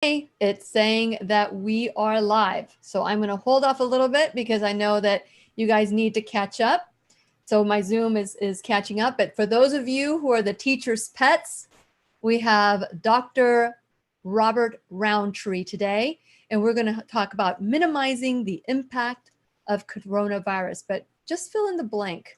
It's saying that we are live. So I'm going to hold off a little bit because I know that you guys need to catch up. So my Zoom is catching up. But for those of you who are the teacher's pets, we have Dr. Robert Rountree today, and we're going to talk about minimizing the impact of coronavirus. But just fill in the blank.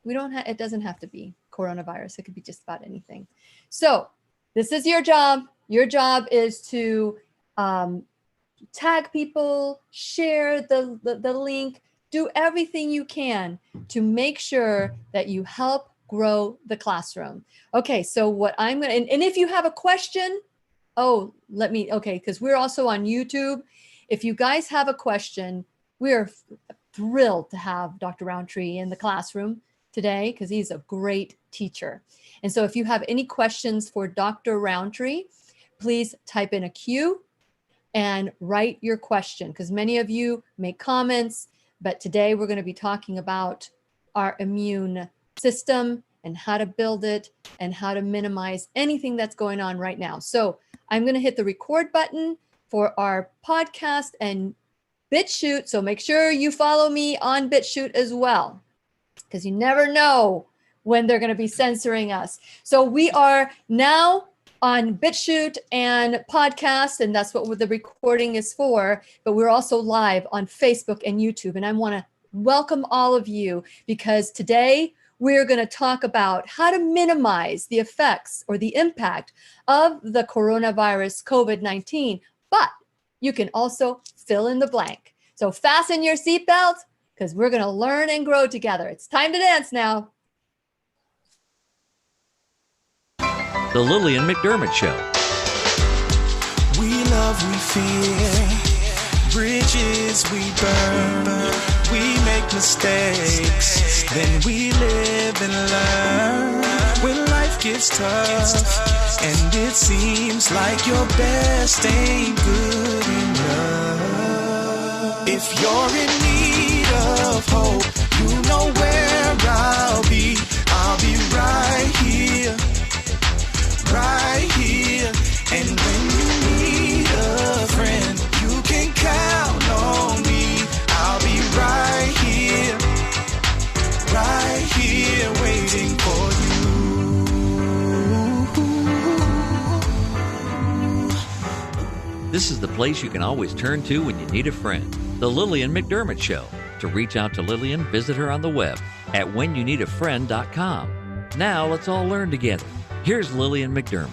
It doesn't have to be coronavirus. It could be just about anything. So this is your job. Your job is to tag people, share the link, do everything you can to make sure that you help grow the classroom. Okay, so what I'm going to, and if you have a question, because we're also on YouTube. If you guys have a question, we are thrilled to have Dr. Rountree in the classroom today because he's a great teacher. And so if you have any questions for Dr. Rountree, please type in a Q and write your question because many of you make comments, but today we're going to be talking about our immune system and how to build it and how to minimize anything that's going on right now. So I'm going to hit the record button for our podcast and BitChute. So make sure you follow me on BitChute as well, because you never know when they're going to be censoring us. So we are now on BitChute and podcast, and that's what the recording is for. But we're also live on Facebook and YouTube. And I want to welcome all of you because today we're going to talk about how to minimize the effects or the impact of the coronavirus COVID-19. But you can also fill in the blank. So fasten your seatbelt because we're going to learn and grow together. It's time to dance now. The Lillian McDermott Show. We love, we fear, bridges we burn, we make mistakes, then we live and learn. When life gets tough, and it seems like your best ain't good enough. If you're in need of hope, you know where I'll be right here. Right here, and when you need a friend, you can count on me. I'll be right here, waiting for you. This is the place you can always turn to when you need a friend. The Lillian McDermott Show. To reach out to Lillian, visit her on the web at whenyouneedafriend.com. Now let's all learn together. Here's Lillian McDermott.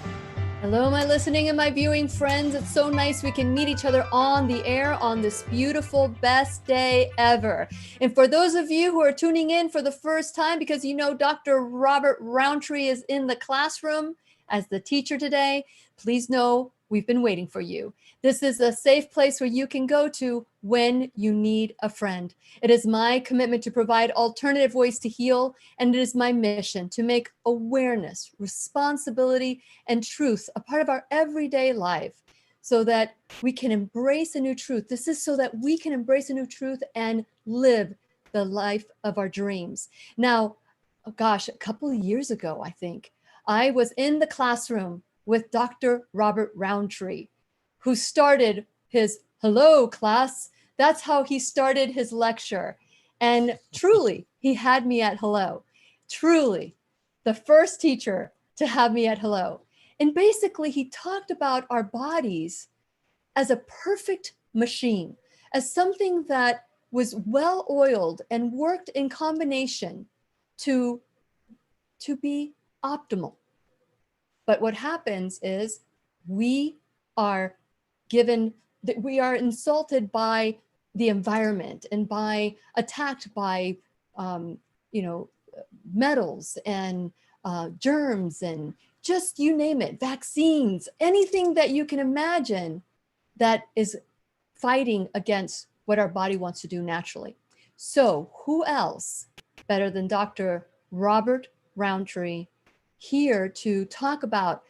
Hello, my listening and my viewing friends. It's so nice we can meet each other on the air on this beautiful, best day ever. And for those of you who are tuning in for the first time, because you know Dr. Robert Rountree is in the classroom as the teacher today, please know we've been waiting for you. This is a safe place where you can go to when you need a friend. It is my commitment to provide alternative ways to heal, and it is my mission to make awareness, responsibility, and truth a part of our everyday life so that we can embrace a new truth. This is so that we can embrace a new truth and live the life of our dreams. Now, a couple of years ago, I think, I was in the classroom with Dr. Robert Rountree, who started his "Hello, class." That's how he started his lecture. And truly, he had me at hello. Truly, the first teacher to have me at hello. And basically, he talked about our bodies as a perfect machine, as something that was well-oiled and worked in combination to be optimal. But what happens is we are insulted by the environment and attacked by metals and germs and just you name it, vaccines, anything that you can imagine that is fighting against what our body wants to do naturally. So who else better than Dr. Robert Rountree here to talk about,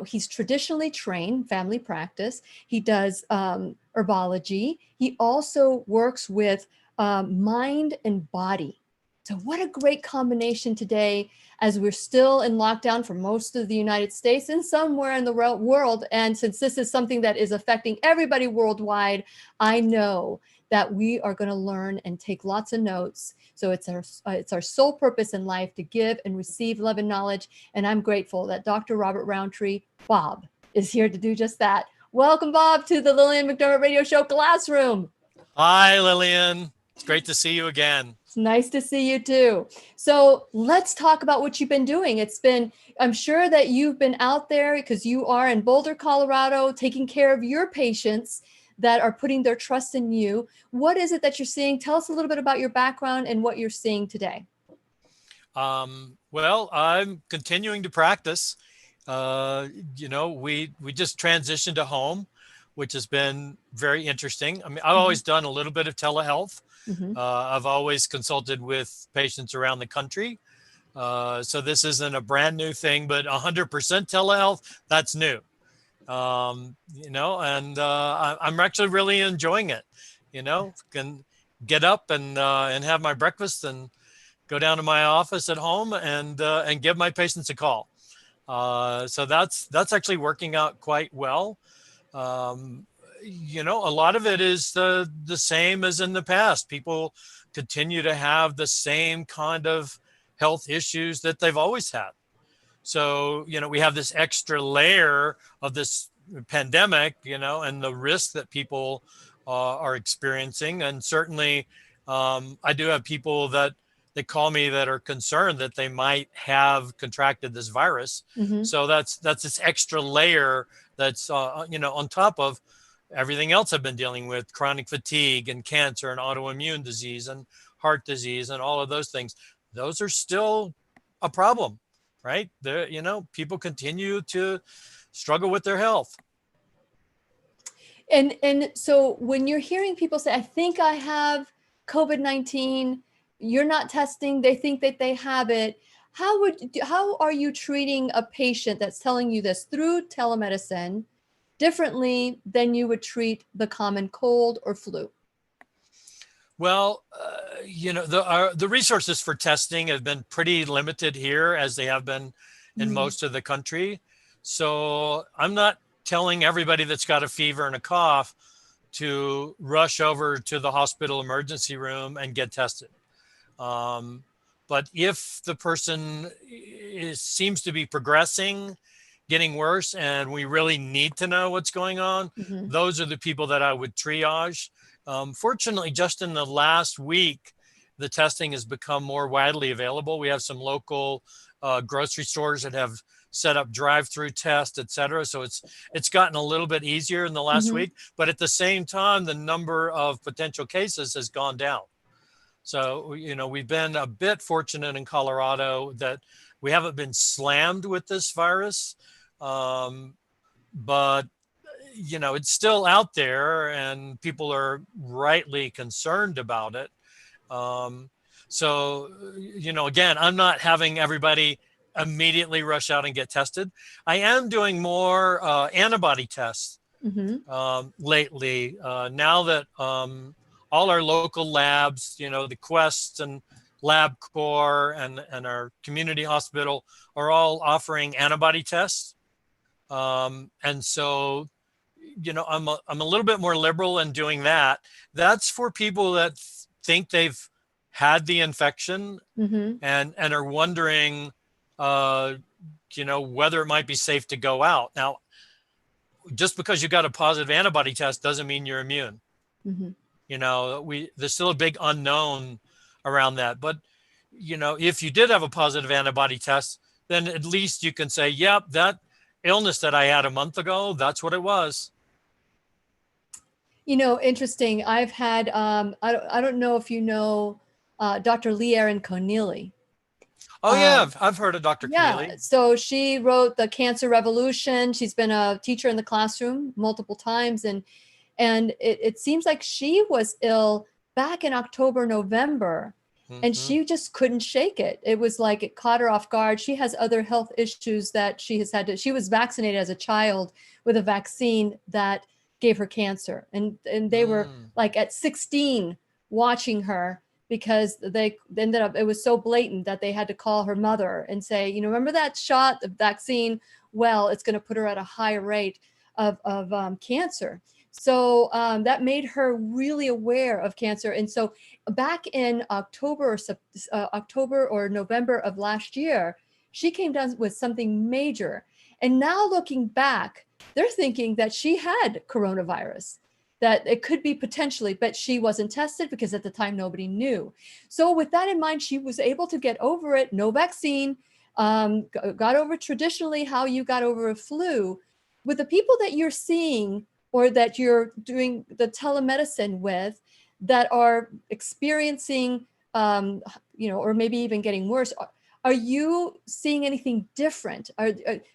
he's traditionally trained family practice. He does herbology. He also works with mind and body. So what a great combination today, as we're still in lockdown for most of the United States and somewhere in the world. And since this is something that is affecting everybody worldwide, I know that we are going to learn and take lots of notes. So it's our sole purpose in life to give and receive love and knowledge. And I'm grateful that Dr. Robert Rountree, Bob, is here to do just that. Welcome, Bob, to the Lillian McDermott Radio Show Classroom. Hi, Lillian. It's great to see you again. It's nice to see you too. So let's talk about what you've been doing. I'm sure that you've been out there because you are in Boulder, Colorado, taking care of your patients that are putting their trust in you. What is it that you're seeing? Tell us a little bit about your background and what you're seeing today. Well, I'm continuing to practice. We just transitioned to home, which has been very interesting. I mean, I've always done a little bit of telehealth. I've always consulted with patients around the country. So this isn't a brand new thing, but 100% telehealth, that's new. I'm actually really enjoying it. Can get up and have my breakfast and go down to my office at home and give my patients a call. So that's actually working out quite well. A lot of it is the same as in the past. People continue to have the same kind of health issues that they've always had. So, we have this extra layer of this pandemic, and the risk that people are experiencing. And certainly I do have people that they call me that are concerned that they might have contracted this virus. So that's this extra layer that's, on top of everything else I've been dealing with: chronic fatigue and cancer and autoimmune disease and heart disease and all of those things. Those are still a problem, right? People continue to struggle with their health. And so when you're hearing people say, I think I have COVID-19, you're not testing, they think that they have it. How are you treating a patient that's telling you this through telemedicine differently than you would treat the common cold or flu? Well, the resources for testing have been pretty limited here, as they have been in most of the country. So I'm not telling everybody that's got a fever and a cough to rush over to the hospital emergency room and get tested. But if the person seems to be progressing, getting worse, and we really need to know what's going on, those are the people that I would triage. Fortunately, just in the last week, the testing has become more widely available. We have some local grocery stores that have set up drive-through tests, et cetera. So it's gotten a little bit easier in the last week, but at the same time, the number of potential cases has gone down. So, we've been a bit fortunate in Colorado that we haven't been slammed with this virus. But, it's still out there and people are rightly concerned about it. So, again, I'm not having everybody immediately rush out and get tested. I am doing more antibody tests lately, now that all our local labs, the Quest and LabCorp and our community hospital are all offering antibody tests. And so, I'm a little bit more liberal in doing that. That's for people that think they've had the infection and are wondering, whether it might be safe to go out. Now, just because you got a positive antibody test doesn't mean you're immune. There's still a big unknown around that. But, if you did have a positive antibody test, then at least you can say, yep, that illness that I had a month ago, that's what it was. Interesting. I've had, I don't know if you know Dr. Lillian Connealy. Oh, yeah. I've heard of Dr. Connealy. Yeah. So she wrote The Cancer Revolution. She's been a teacher in the classroom multiple times. And it seems like she was ill back in October, November, and she just couldn't shake it. It was like it caught her off guard. She has other health issues that she has had to, she was vaccinated as a child with a vaccine that gave her cancer. And they were like at 16 watching her because they ended up, it was so blatant that they had to call her mother and say, remember that shot, the vaccine? Well, it's going to put her at a higher rate of cancer. So that made her really aware of cancer. And so back in October or November of last year, she came down with something major. And now looking back, they're thinking that she had coronavirus, that it could be potentially, but she wasn't tested because at the time nobody knew. So with that in mind, she was able to get over it, no vaccine, got over traditionally how you got over a flu. With the people that you're seeing or that you're doing the telemedicine with that are experiencing, or maybe even getting worse, are you seeing anything different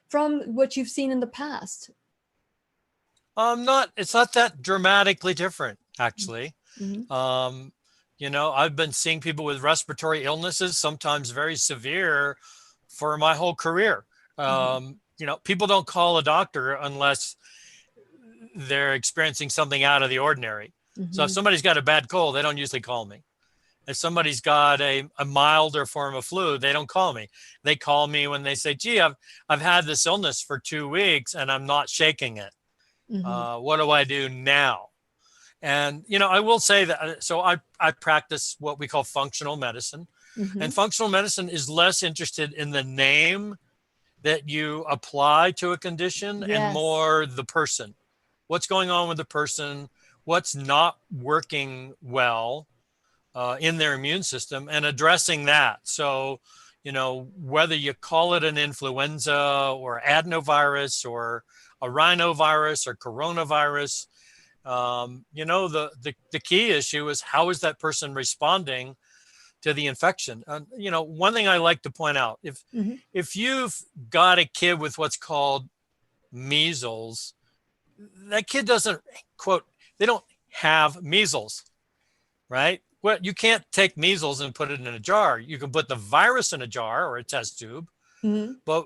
from what you've seen in the past? It's not that dramatically different, actually. Mm-hmm. I've been seeing people with respiratory illnesses, sometimes very severe, for my whole career. People don't call a doctor unless they're experiencing something out of the ordinary. Mm-hmm. So if somebody's got a bad cold, they don't usually call me. If somebody's got a milder form of flu, they don't call me. They call me when they say, gee, I've had this illness for 2 weeks and I'm not shaking it. Mm-hmm. What do I do now? And, I will say that, so I practice what we call functional medicine. Mm-hmm. And functional medicine is less interested in the name that you apply to a condition Yes. and more the person. What's going on with the person? What's not working well in their immune system, and addressing that. So, whether you call it an influenza or adenovirus or a rhinovirus or coronavirus, the key issue is how is that person responding to the infection? One thing I like to point out, if you've got a kid with what's called measles, that kid doesn't, quote, they don't have measles, right? Well, you can't take measles and put it in a jar. You can put the virus in a jar or a test tube, Mm-hmm. but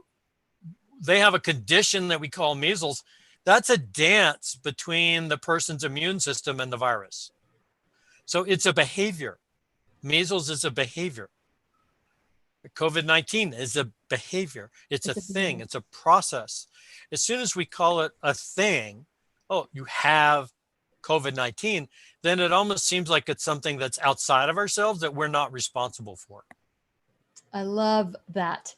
they have a condition that we call measles. That's a dance between the person's immune system and the virus. So it's a behavior. Measles is a behavior. COVID-19 is a behavior. It's a thing. It's a process. As soon as we call it a thing, oh, you have COVID-19, then it almost seems like it's something that's outside of ourselves that we're not responsible for. I love that.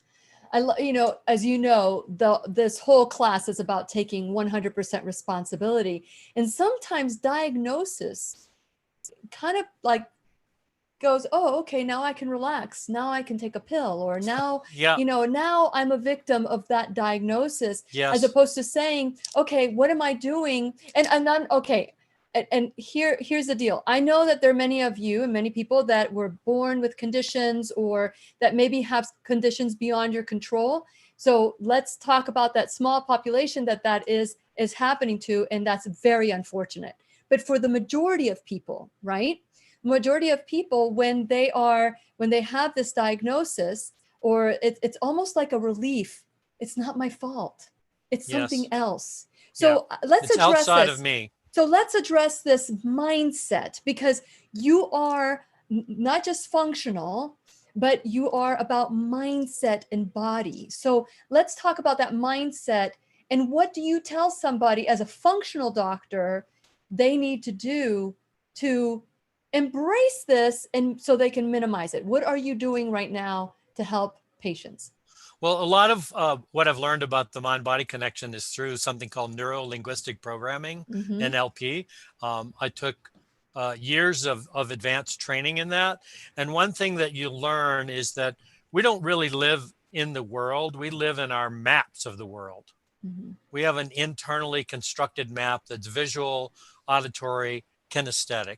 As you know, this whole class is about taking 100% responsibility. And sometimes diagnosis kind of like goes, oh, okay, now I can relax. Now I can take a pill, or now, now I'm a victim of that diagnosis, yes. As opposed to saying, okay, what am I doing? And then, okay. And here's the deal. I know that there are many of you and many people that were born with conditions or that maybe have conditions beyond your control. So let's talk about that small population that is happening to, and that's very unfortunate. But for the majority of people, right? Majority of people, when they have this diagnosis, or it's almost like a relief. It's not my fault. It's something else. So let's address outside this. Of me. So let's address this mindset, because you are not just functional, but you are about mindset and body. So let's talk about that mindset. And what do you tell somebody as a functional doctor they need to do to embrace this and so they can minimize it? What are you doing right now to help patients? Well, a lot of what I've learned about the mind-body connection is through something called Neuro Linguistic Programming, NLP. I took years of advanced training in that. And one thing that you learn is that we don't really live in the world. We live in our maps of the world. Mm-hmm. We have an internally constructed map that's visual, auditory, kinesthetic.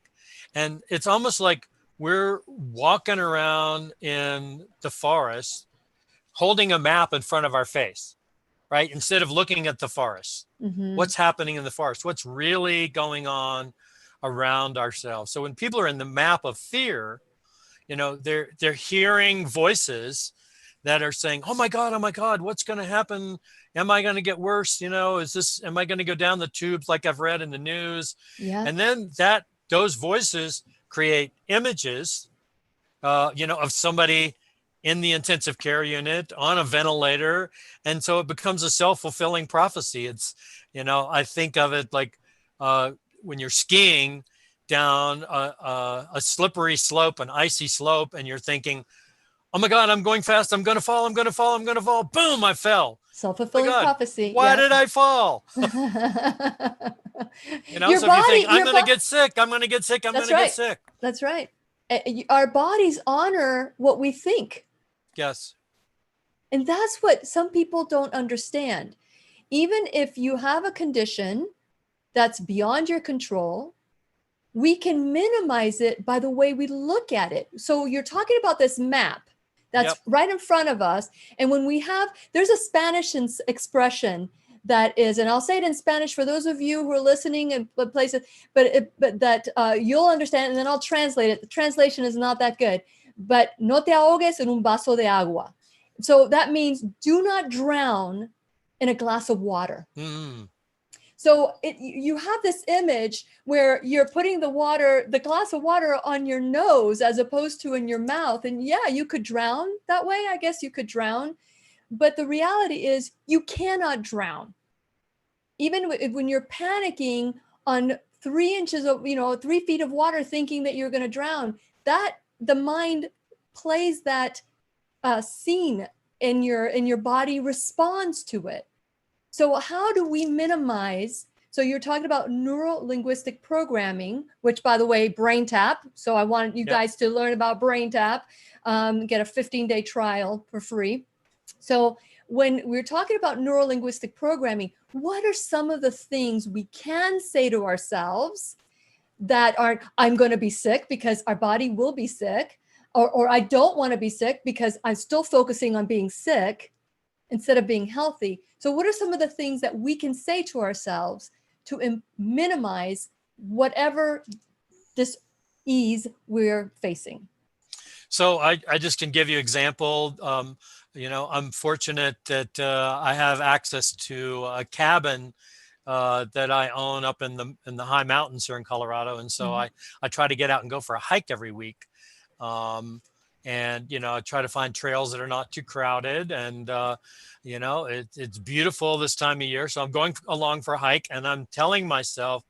And it's almost like we're walking around in the forest holding a map in front of our face, right? Instead of looking at the forest, what's happening in the forest, what's really going on around ourselves. So when people are in the map of fear, they're hearing voices that are saying, oh my God, what's going to happen? Am I going to get worse? Am I going to go down the tubes like I've read in the news? Yeah. And then those voices create images of somebody in the intensive care unit on a ventilator. And so it becomes a self-fulfilling prophecy. It's, I think of it like when you're skiing down a slippery slope, an icy slope, and you're thinking, oh my God, I'm going fast. I'm going to fall. I'm going to fall. I'm going to fall. Boom, I fell. Self-fulfilling prophecy. Why did I fall? Your so body, if you think, I'm going to get sick, I'm going to get sick, I'm going to get sick. That's right. Our bodies honor what we think. Yes. And that's what some people don't understand. Even if you have a condition that's beyond your control, we can minimize it by the way we look at it. So you're talking about this map that's right in front of us. And when there's a Spanish expression that is, and I'll say it in Spanish for those of you who are listening in places, but that you'll understand, and then I'll translate it. The translation is not that good, but no te ahogues en un vaso de agua. So that means do not drown in a glass of water. Mm. So you have this image where you're putting the glass of water on your nose as opposed to in your mouth. And yeah, you could drown that way. I guess you could drown. But the reality is you cannot drown. Even when you're panicking on 3 inches of, 3 feet of water, thinking that you're going to drown, that the mind plays that scene and your body responds to it. So how do we minimize? So you're talking about neuro-linguistic programming, which, by the way, Brain Tap. So I want you guys to learn about Brain Tap, get a 15-day trial for free. So when we're talking about neuro-linguistic programming, what are some of the things we can say to ourselves that aren't, I'm going to be sick because our body will be sick, or I don't want to be sick because I'm still focusing on being sick instead of being healthy. So what are some of the things that we can say to ourselves to minimize whatever dis-ease we're facing? So I just can give you an example. I'm fortunate that I have access to a cabin that I own up in the high mountains here in Colorado. And so I try to get out and go for a hike every week. And, I try to find trails that are not too crowded. And, it's beautiful this time of year. So I'm going along for a hike and I'm telling myself,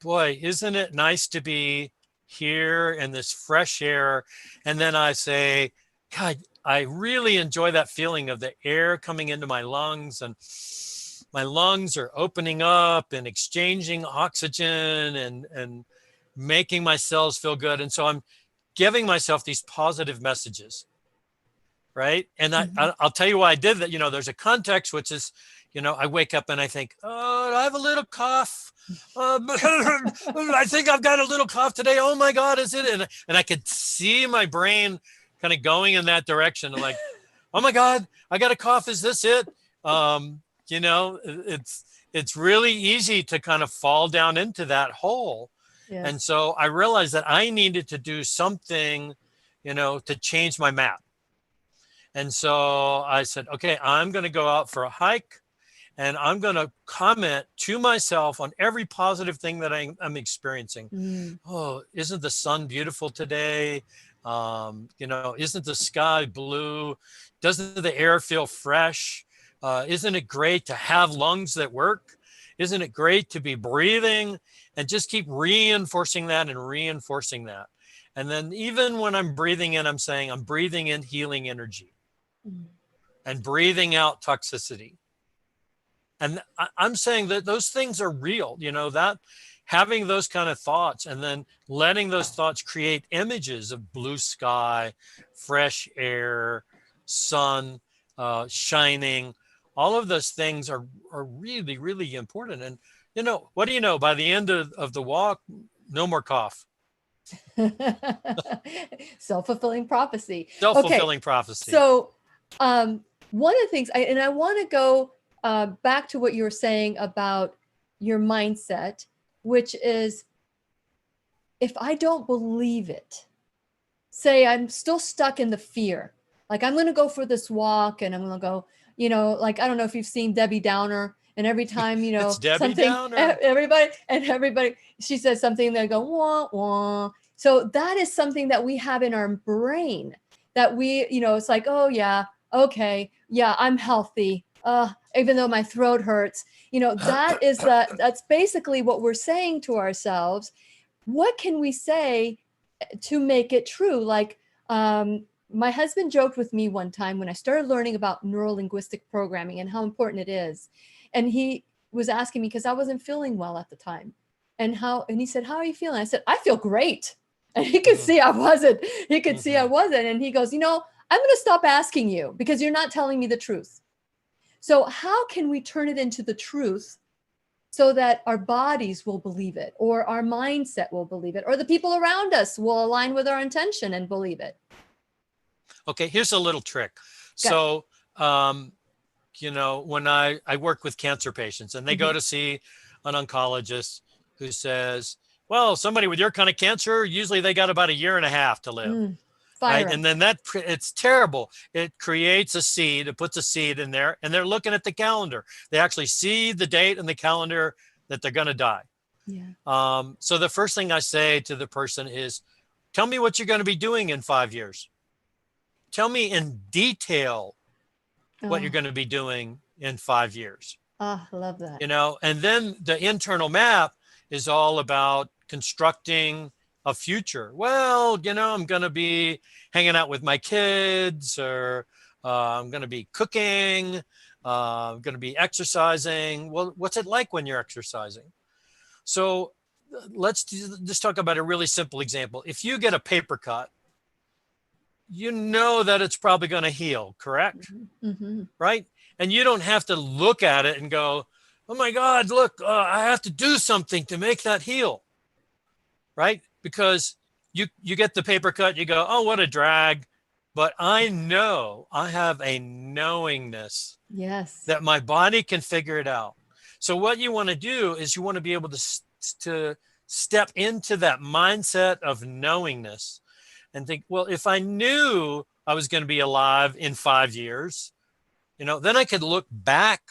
boy, isn't it nice to be here in this fresh air? And then I say, God, I really enjoy that feeling of the air coming into my lungs, and my lungs are opening up and exchanging oxygen and making my cells feel good. And so I'm giving myself these positive messages, right? And I'll tell you why I did that. There's a context, which is, I wake up and I think, oh, I have a little cough. I think I've got a little cough today. Oh my God, is it? And I could see my brain kind of going in that direction. Like, oh my God, I got a cough. Is this it? It's really easy to kind of fall down into that hole. Yes. And so I realized that I needed to do something, to change my map. And so I said, okay, I'm going to go out for a hike and I'm going to comment to myself on every positive thing that I'm experiencing. Oh, isn't the sun beautiful today? Isn't the sky blue? Doesn't the air feel fresh? Isn't it great to have lungs that work? Isn't it great to be breathing? And just keep reinforcing that and reinforcing that. And then even when I'm breathing in, I'm saying I'm breathing in healing energy and breathing out toxicity. And I'm saying that those things are real, that having those kind of thoughts and then letting those thoughts create images of blue sky, fresh air, sun shining. All of those things are really, really important. And, what do you know? By the end of the walk, no more cough. Self-fulfilling prophecy. Self-fulfilling prophecy. So one of the things, I want to go back to what you were saying about your mindset, which is, if I don't believe it, say I'm still stuck in the fear, like I'm going to go for this walk and I'm going to go, like, I don't know if you've seen Debbie Downer, and every time, it's Debbie something, Downer. everybody, she says something, they go, wah, wah. So that is something that we have in our brain that we, it's like, oh yeah, okay, yeah, I'm healthy. Even though my throat hurts, that's basically what we're saying to ourselves. What can we say to make it true? Like, my husband joked with me one time when I started learning about neuro-linguistic programming and how important it is. And he was asking me, because I wasn't feeling well at the time. And he said, how are you feeling? I said, I feel great. And he could see I wasn't. He could see I wasn't. And he goes, I'm going to stop asking you because you're not telling me the truth. So how can we turn it into the truth so that our bodies will believe it, or our mindset will believe it, or the people around us will align with our intention and believe it? Okay, here's a little trick. So, when I work with cancer patients and they go to see an oncologist who says, well, somebody with your kind of cancer, usually they got about 1.5 years to live. Right. And then it's terrible. It creates a seed, it puts a seed in there, and they're looking at the calendar. They actually see the date in the calendar that they're going to die. Yeah. So the first thing I say to the person is, tell me what you're going to be doing in 5 years. Tell me in detail what you're going to be doing in 5 years. I love that. And then the internal map is all about constructing a future. Well, I'm going to be hanging out with my kids, or I'm going to be cooking, I'm going to be exercising. Well, what's it like when you're exercising? So let's just talk about a really simple example. If you get a paper cut, you know that it's probably going to heal, correct? Right? And you don't have to look at it and go, oh my God, look, I have to do something to make that heal, right? Because you get the paper cut, you go, oh, what a drag. But I know, I have a knowingness that my body can figure it out. So what you want to do is you want to be able to step into that mindset of knowingness and think, well, if I knew I was going to be alive in 5 years, then I could look back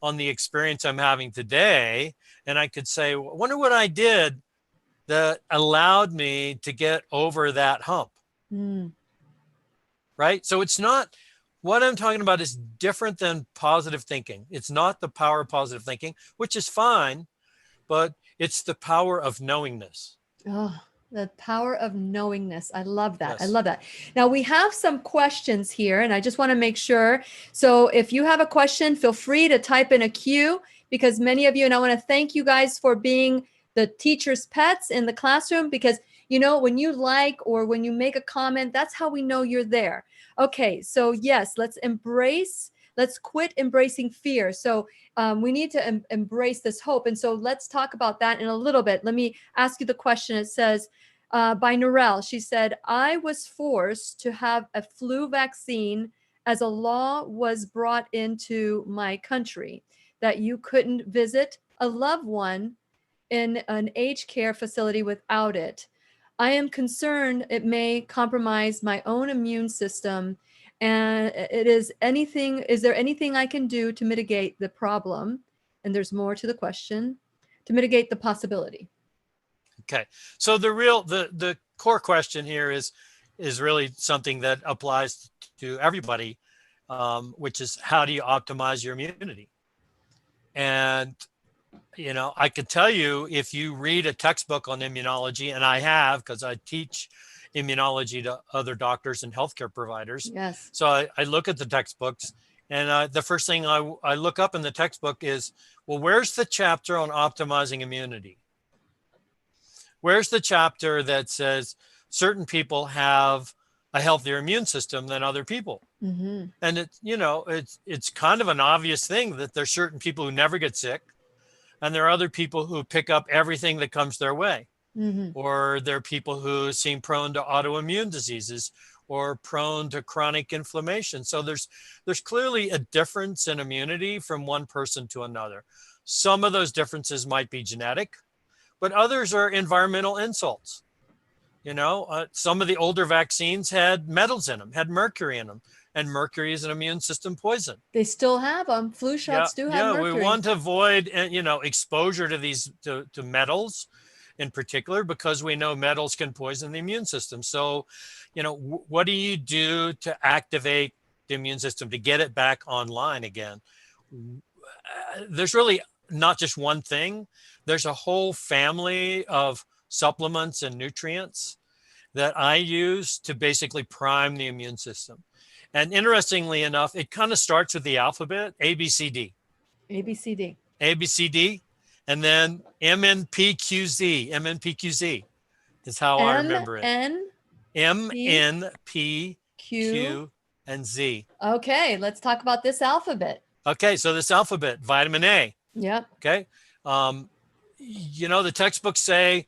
on the experience I'm having today, and I could say, I wonder what I did that allowed me to get over that hump. Right? So it's not, what I'm talking about is different than positive thinking. It's not the power of positive thinking, which is fine, but it's the power of knowingness. Oh, the power of knowingness. I love that. Yes. I love that. Now we have some questions here, and I just want to make sure. So if you have a question, feel free to type in a Q, because many of you, and I want to thank you guys for being the teacher's pets in the classroom, because when you like or when you make a comment, that's how we know you're there. Okay, so yes, let's quit embracing fear. So we need to embrace this hope. And so let's talk about that in a little bit. Let me ask you the question. It says, by Norel, she said, I was forced to have a flu vaccine as a law was brought into my country that you couldn't visit a loved one in an aged care facility without it. I am concerned it may compromise my own immune system. And is there anything I can do to mitigate the problem? And there's more to the question, to mitigate the possibility. Okay. So the core question here is really something that applies to everybody, which is, how do you optimize your immunity? And I could tell you, if you read a textbook on immunology, and I have, because I teach immunology to other doctors and healthcare providers. Yes. So I look at the textbooks, and the first thing I look up in the textbook is, well, where's the chapter on optimizing immunity? Where's the chapter that says certain people have a healthier immune system than other people? Mm-hmm. And it's kind of an obvious thing that there's certain people who never get sick, and there are other people who pick up everything that comes their way. Mm-hmm. Or there are people who seem prone to autoimmune diseases or prone to chronic inflammation. So there's clearly a difference in immunity from one person to another. Some of those differences might be genetic, but others are environmental insults. Some of the older vaccines had metals in them, had mercury in them. And mercury is an immune system poison. They still have them. Flu shots do have mercury. We want to avoid, exposure to these to metals. in particular, because we know metals can poison the immune system. So, what do you do to activate the immune system, to get it back online again? There's really not just one thing. There's a whole family of supplements and nutrients that I use to basically prime the immune system. And interestingly enough, it kind of starts with the alphabet, A, B, C, D. A, B, C, D. A, B, C, D, and then M, N, P, Q, Z. M, N, P, Q, Z is how I remember it. N, M, N, P, Q, and Z. Okay, let's talk about this alphabet. Okay, so this alphabet, vitamin A. Yep. Okay. The textbooks say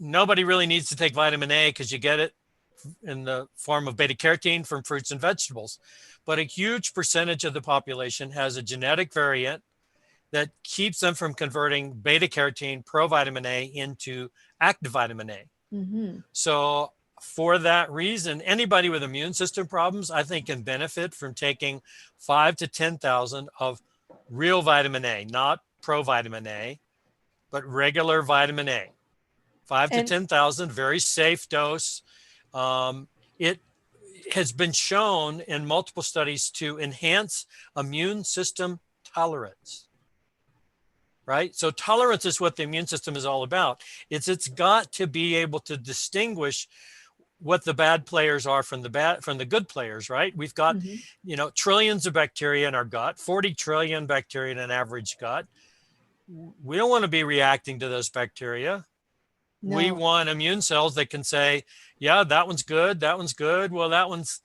nobody really needs to take vitamin A because you get it in the form of beta carotene from fruits and vegetables. But a huge percentage of the population has a genetic variant that keeps them from converting beta carotene, provitamin A, into active vitamin A. Mm-hmm. So for that reason, anybody with immune system problems, I think, can benefit from taking 5 to 10,000 of real vitamin A, not provitamin A, but regular vitamin A. 5 to 10,000, very safe dose. It has been shown in multiple studies to enhance immune system tolerance, right? So tolerance is what the immune system is all about. It's got to be able to distinguish what the bad players are from the good players, right? We've got, trillions of bacteria in our gut, 40 trillion bacteria in an average gut. We don't want to be reacting to those bacteria. No. We want immune cells that can say, yeah, that one's good. That one's good. Well, that one's,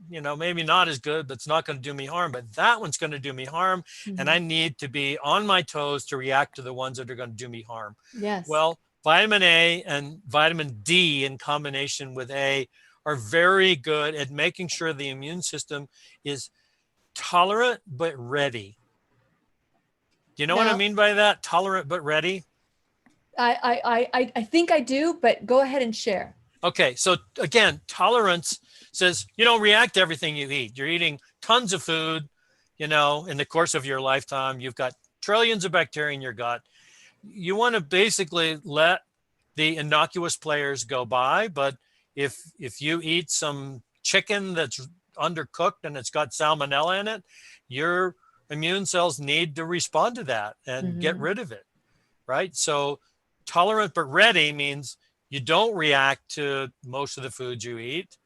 maybe not as good, but it's not going to do me harm. But that one's going to do me harm. Mm-hmm. And I need to be on my toes to react to the ones that are going to do me harm. Yes. Well, vitamin A and vitamin D in combination with A are very good at making sure the immune system is tolerant but ready. Do you know what I mean by that? Tolerant but ready? I think I do, but go ahead and share. Okay, so again, tolerance says you don't react to everything you eat. You're eating tons of food, in the course of your lifetime. You've got trillions of bacteria in your gut. You want to basically let the innocuous players go by, but if you eat some chicken that's undercooked and it's got salmonella in it, your immune cells need to respond to that and get rid of it, right? So tolerant but ready means you don't react to most of the foods you eat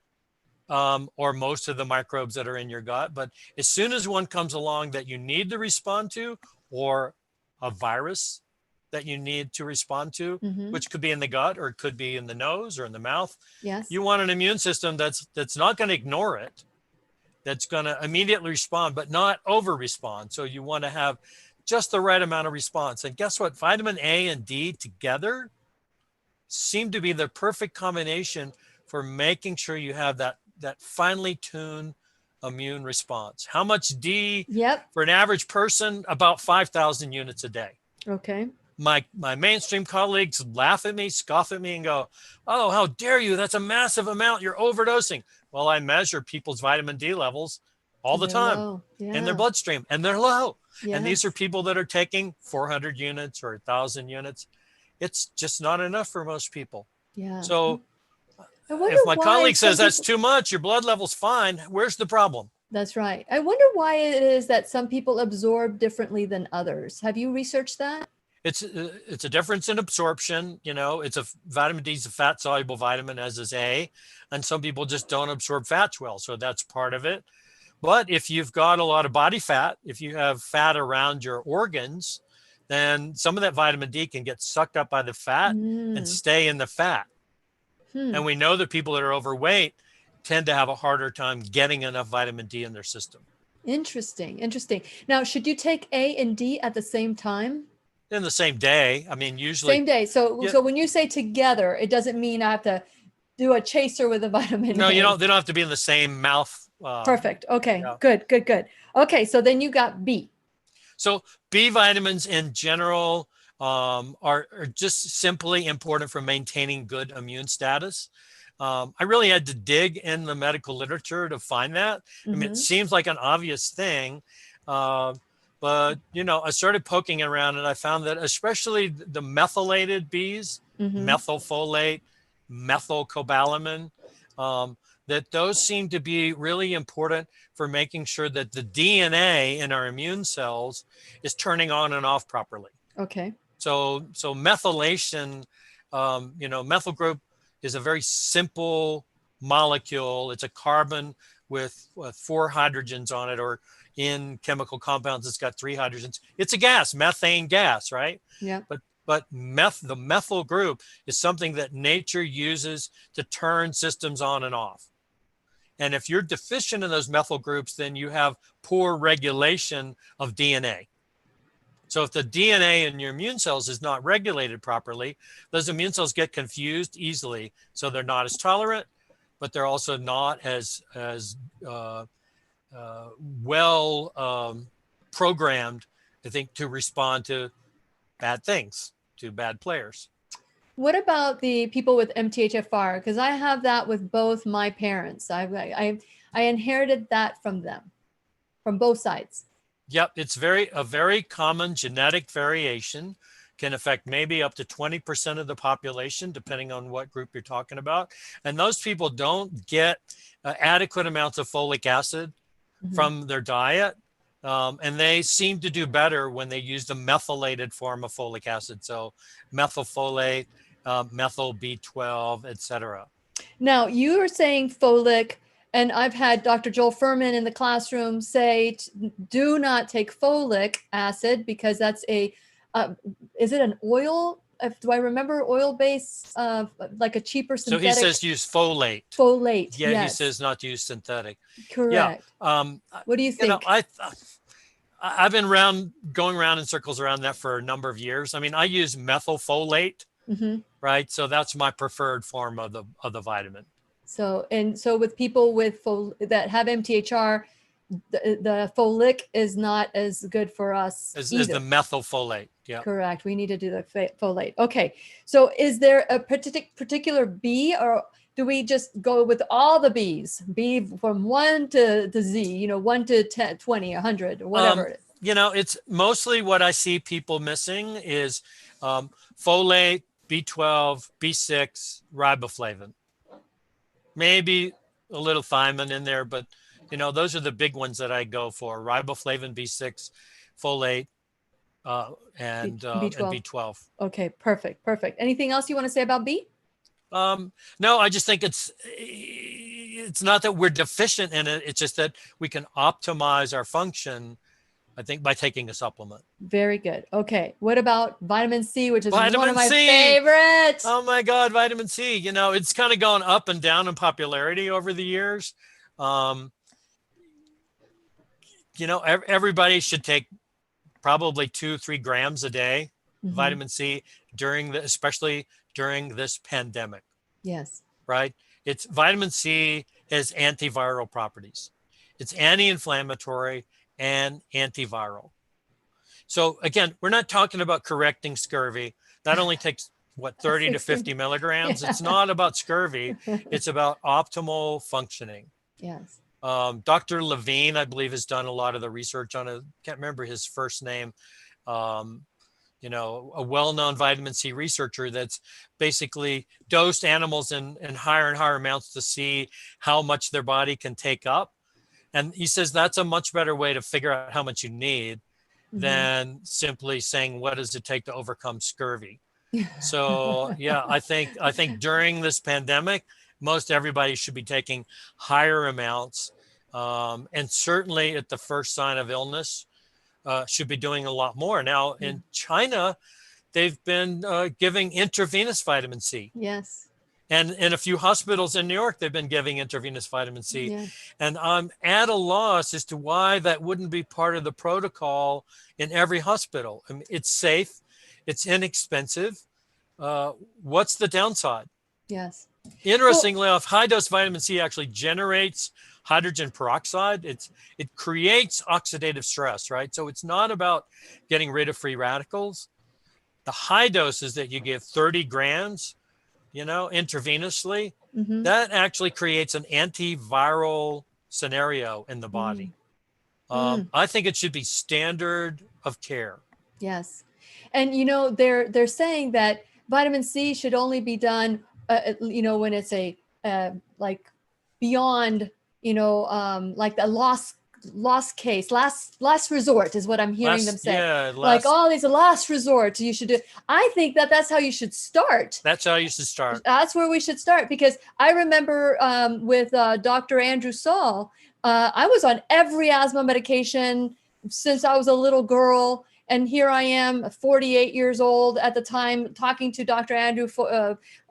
or most of the microbes that are in your gut. But as soon as one comes along that you need to respond to, or a virus that you need to respond to, which could be in the gut or it could be in the nose or in the mouth, yes, you want an immune system that's not going to ignore it, that's going to immediately respond, but not over respond. So you want to have just the right amount of response. And guess what? Vitamin A and D together seem to be the perfect combination for making sure you have that finely tuned immune response. How much D? Yep. For an average person? About 5,000 units a day. Okay. My mainstream colleagues laugh at me, scoff at me, and go, "Oh, how dare you? That's a massive amount. You're overdosing." Well, I measure people's vitamin D levels all the time in their bloodstream, and they're low. Yes. And these are people that are taking 400 units or 1,000 units. It's just not enough for most people. Yeah. So if my colleague says that's too much, your blood level's fine, where's the problem? That's right. I wonder why it is that some people absorb differently than others. Have you researched that? It's a difference in absorption. Vitamin D is a fat soluble vitamin, as is A, and some people just don't absorb fats well. So that's part of it. But if you've got a lot of body fat, if you have fat around your organs, then some of that vitamin D can get sucked up by the fat and stay in the fat. And we know that people that are overweight tend to have a harder time getting enough vitamin D in their system. Interesting. Now, should you take A and D at the same time? In the same day. I mean, usually. Same day. So when you say together, it doesn't mean I have to do a chaser with a vitamin No, A. they don't have to be in the same mouth. Perfect. Okay, good. Okay, so then you got B. So B vitamins in general are just simply important for maintaining good immune status. I really had to dig in the medical literature to find that. I mean, it seems like an obvious thing, but I started poking around and I found that especially the methylated Bs, methylfolate, methylcobalamin, that those seem to be really important for making sure that the DNA in our immune cells is turning on and off properly. Okay. So methylation, methyl group is a very simple molecule. It's a carbon with 4 hydrogens on it, or in chemical compounds, it's got 3 hydrogens. It's a gas, methane gas, right? Yeah. But the methyl group is something that nature uses to turn systems on and off. And if you're deficient in those methyl groups, then you have poor regulation of DNA. So if the DNA in your immune cells is not regulated properly, those immune cells get confused easily. So they're not as tolerant, but they're also not as well programmed, I think, to respond to bad things, to bad players. What about the people with MTHFR? Because I have that with both my parents. I inherited that from them, from both sides. Yep, it's a very common genetic variation, can affect maybe up to 20% of the population, depending on what group you're talking about. And those people don't get adequate amounts of folic acid from their diet. And they seem to do better when they use the methylated form of folic acid. So methylfolate, methyl B12, etc. Now, you are saying folic, and I've had Dr. Joel Furman in the classroom say, do not take folic acid because that's is it an oil? Do I remember oil-based, like a cheaper synthetic? So he says use folate. Folate, yeah, yes. He says not to use synthetic. Correct. Yeah. What do you think? I've been going around in circles around that for a number of years. I mean, I use methylfolate, right? So that's my preferred form of the vitamin. So with people with that have MTHR, the folic is not as good for us as the methylfolate. Yeah, correct. We need to do the folate. Okay. So is there a particular B, or do we just go with all the B's? B from 1 to Z, 1 to 10, 20, 100, or whatever it is. It's mostly what I see people missing is folate, B12, B6, riboflavin. Maybe a little thiamine in there, but those are the big ones that I go for: riboflavin, B6, folate, and B12. Okay, perfect. Anything else you want to say about B? No, I just think it's not that we're deficient in it. It's just that we can optimize our function, I think, by taking a supplement. Very good. Okay. What about vitamin C, which is one of my C. favorites? Oh my God, vitamin C. It's kind of gone up and down in popularity over the years. Everybody should take probably 2-3 grams a day, vitamin C, especially during this pandemic. Yes. Right? Vitamin C has antiviral properties. It's anti-inflammatory and antiviral. So again, we're not talking about correcting scurvy. That only takes 30 to 50 milligrams. Yeah. It's not about scurvy. It's about optimal functioning. Yes. Dr. Levine, I believe, has done a lot of the research on it. Can't remember his first name. A well-known vitamin C researcher that's basically dosed animals in higher and higher amounts to see how much their body can take up. And he says that's a much better way to figure out how much you need than simply saying, what does it take to overcome scurvy? So yeah, I think during this pandemic, most everybody should be taking higher amounts, and certainly at the first sign of illness, should be doing a lot more. Now in China, they've been giving intravenous vitamin C. Yes. And in a few hospitals in New York, they've been giving intravenous vitamin C. Yeah. And I'm at a loss as to why that wouldn't be part of the protocol in every hospital. I mean, it's safe, it's inexpensive. What's the downside? Yes. Interestingly enough, high dose vitamin C actually generates hydrogen peroxide. It creates oxidative stress, right? So it's not about getting rid of free radicals. The high doses that you give, 30 grams, intravenously, that actually creates an antiviral scenario in the body. I think it should be standard of care. Yes. And they're saying that vitamin C should only be done, when it's a like beyond, like the lost case, last resort is what I'm hearing them say. Yeah, like, oh, these are last resorts. You should do. I think that's how you should start. That's how you should start. That's where we should start, because I remember with Dr. Andrew Saul, I was on every asthma medication since I was a little girl. And here I am, 48 years old at the time, talking to Dr. Andrew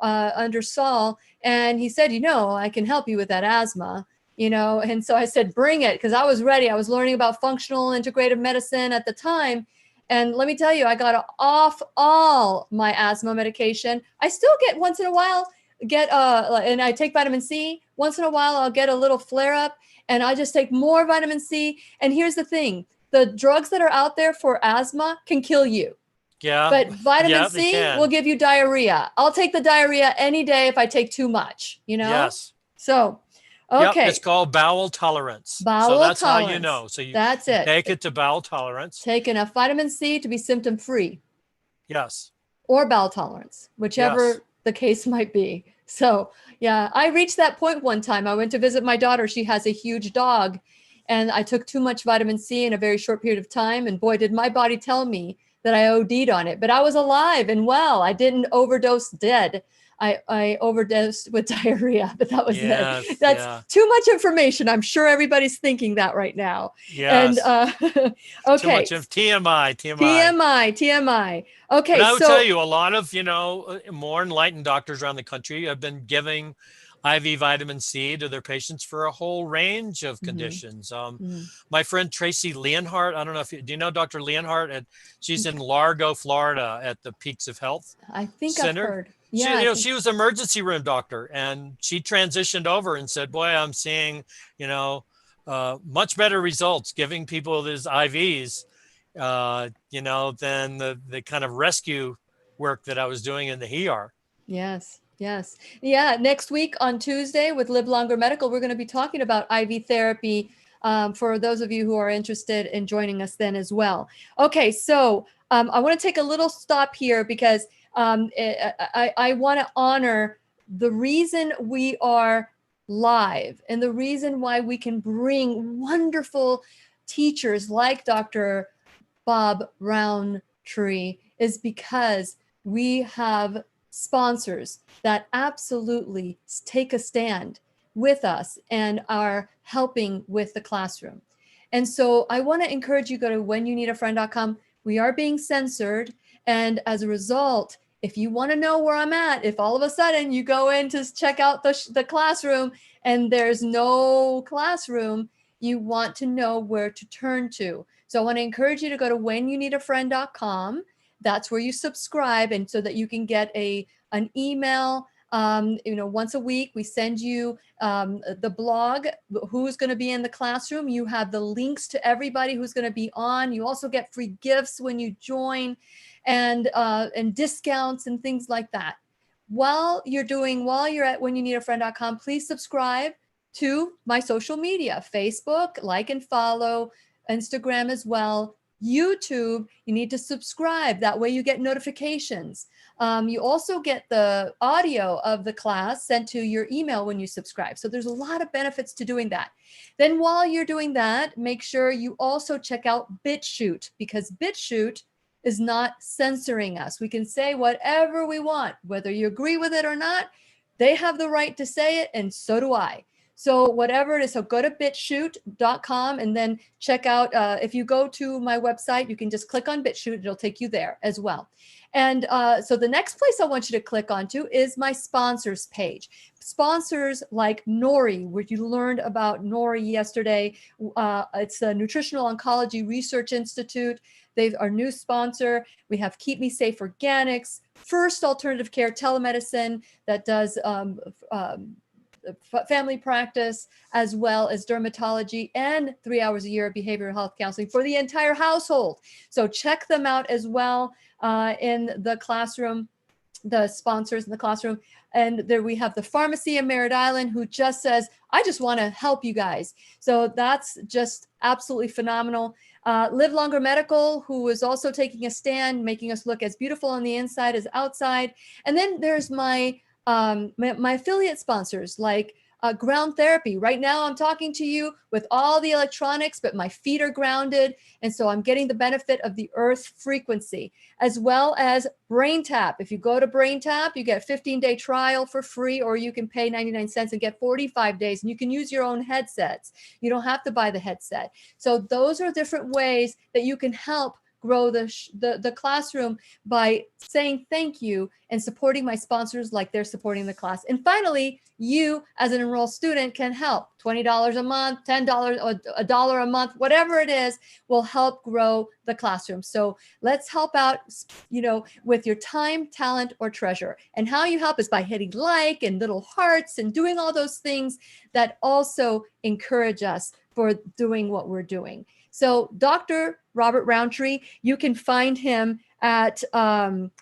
under Saul. And he said, I can help you with that asthma, And so I said, bring it, because I was ready. I was learning about functional integrative medicine at the time. And let me tell you, I got off all my asthma medication. I still get once in a while, and I take vitamin C. Once in a while, I'll get a little flare up, and I just take more vitamin C. And here's the thing. The drugs that are out there for asthma can kill you. Yeah. But vitamin C will give you diarrhea. I'll take the diarrhea any day if I take too much, Yes. So, okay. Yep, it's called bowel tolerance. So that's how you know. So that's it. Take it to bowel tolerance. Take enough vitamin C to be symptom free. Yes. Or bowel tolerance, whichever the case might be. So, yeah, I reached that point one time. I went to visit my daughter. She has a huge dog. And I took too much vitamin C in a very short period of time. And boy, did my body tell me that I OD'd on it. But I was alive and well. I didn't overdose dead. I overdosed with diarrhea, but that was it. That's too much information. I'm sure everybody's thinking that right now. Yes. And okay. Too much of TMI. Okay. But I would tell you, a lot of, more enlightened doctors around the country have been giving IV vitamin C to their patients for a whole range of conditions. My friend Tracy Leonhardt, I don't know do you know Dr. Leonhardt? She's in Largo, Florida at the Peaks of Health I think Center. I've heard. Yeah, she was an emergency room doctor, and she transitioned over and said, boy, I'm seeing, much better results giving people these IVs, than the kind of rescue work that I was doing in the ER. Yes. Yeah. Next week on Tuesday with Live Longer Medical, we're going to be talking about IV therapy for those of you who are interested in joining us then as well. Okay. So I want to take a little stop here because I want to honor the reason we are live and the reason why we can bring wonderful teachers like Dr. Bob Rountree is because we have sponsors that absolutely take a stand with us and are helping with the classroom. And so I want to encourage you to go to whenyouneedafriend.com. We are being censored. And as a result, if you want to know where I'm at, if all of a sudden you go in to check out the classroom and there's no classroom, you want to know where to turn to. So I want to encourage you to go to whenyouneedafriend.com. That's where you subscribe, and so that you can get an email. Once a week, we send you the blog, who's going to be in the classroom. You have the links to everybody who's going to be on. You also get free gifts when you join, and discounts and things like that. While you're at whenyouneedafriend.com, please subscribe to my social media, Facebook, like and follow, Instagram as well. YouTube, you need to subscribe. That way you get notifications. You also get the audio of the class sent to your email when you subscribe. So there's a lot of benefits to doing that. Then while you're doing that, make sure you also check out BitChute, because BitChute is not censoring us. We can say whatever we want, whether you agree with it or not. They have the right to say it, and so do I. So whatever it is, so go to bitchute.com and then check out, if you go to my website, you can just click on BitChute. It'll take you there as well. And so the next place I want you to click onto is my sponsors page. Sponsors like Nori, where you learned about Nori yesterday. It's a Nutritional Oncology Research Institute. They're our new sponsor. We have Keep Me Safe Organics, First Alternative Care Telemedicine that does family practice, as well as dermatology, and 3 hours a year of behavioral health counseling for the entire household. So check them out as well in the classroom. the sponsors in the classroom. And there we have the pharmacy in Merritt Island who just says, I just want to help you guys. So that's just absolutely phenomenal. Live Longer Medical, who is also taking a stand, making us look as beautiful on the inside as outside. And then there's my affiliate sponsors like Ground Therapy. Right now I'm talking to you with all the electronics, but my feet are grounded. And so I'm getting the benefit of the earth frequency, as well as Brain Tap. If you go to Brain Tap, you get a 15-day trial for free, or you can pay 99 cents and get 45 days. And you can use your own headsets. You don't have to buy the headset. So those are different ways that you can help grow the classroom by saying thank you and supporting my sponsors like they're supporting the class. And finally, you as an enrolled student can help. $20 a month, $10 or $1 a month, whatever it is, will help grow the classroom. So let's help out, with your time, talent, or treasure. And how you help is by hitting like and little hearts and doing all those things that also encourage us for doing what we're doing. So Dr. Robert Rountree, you can find him at,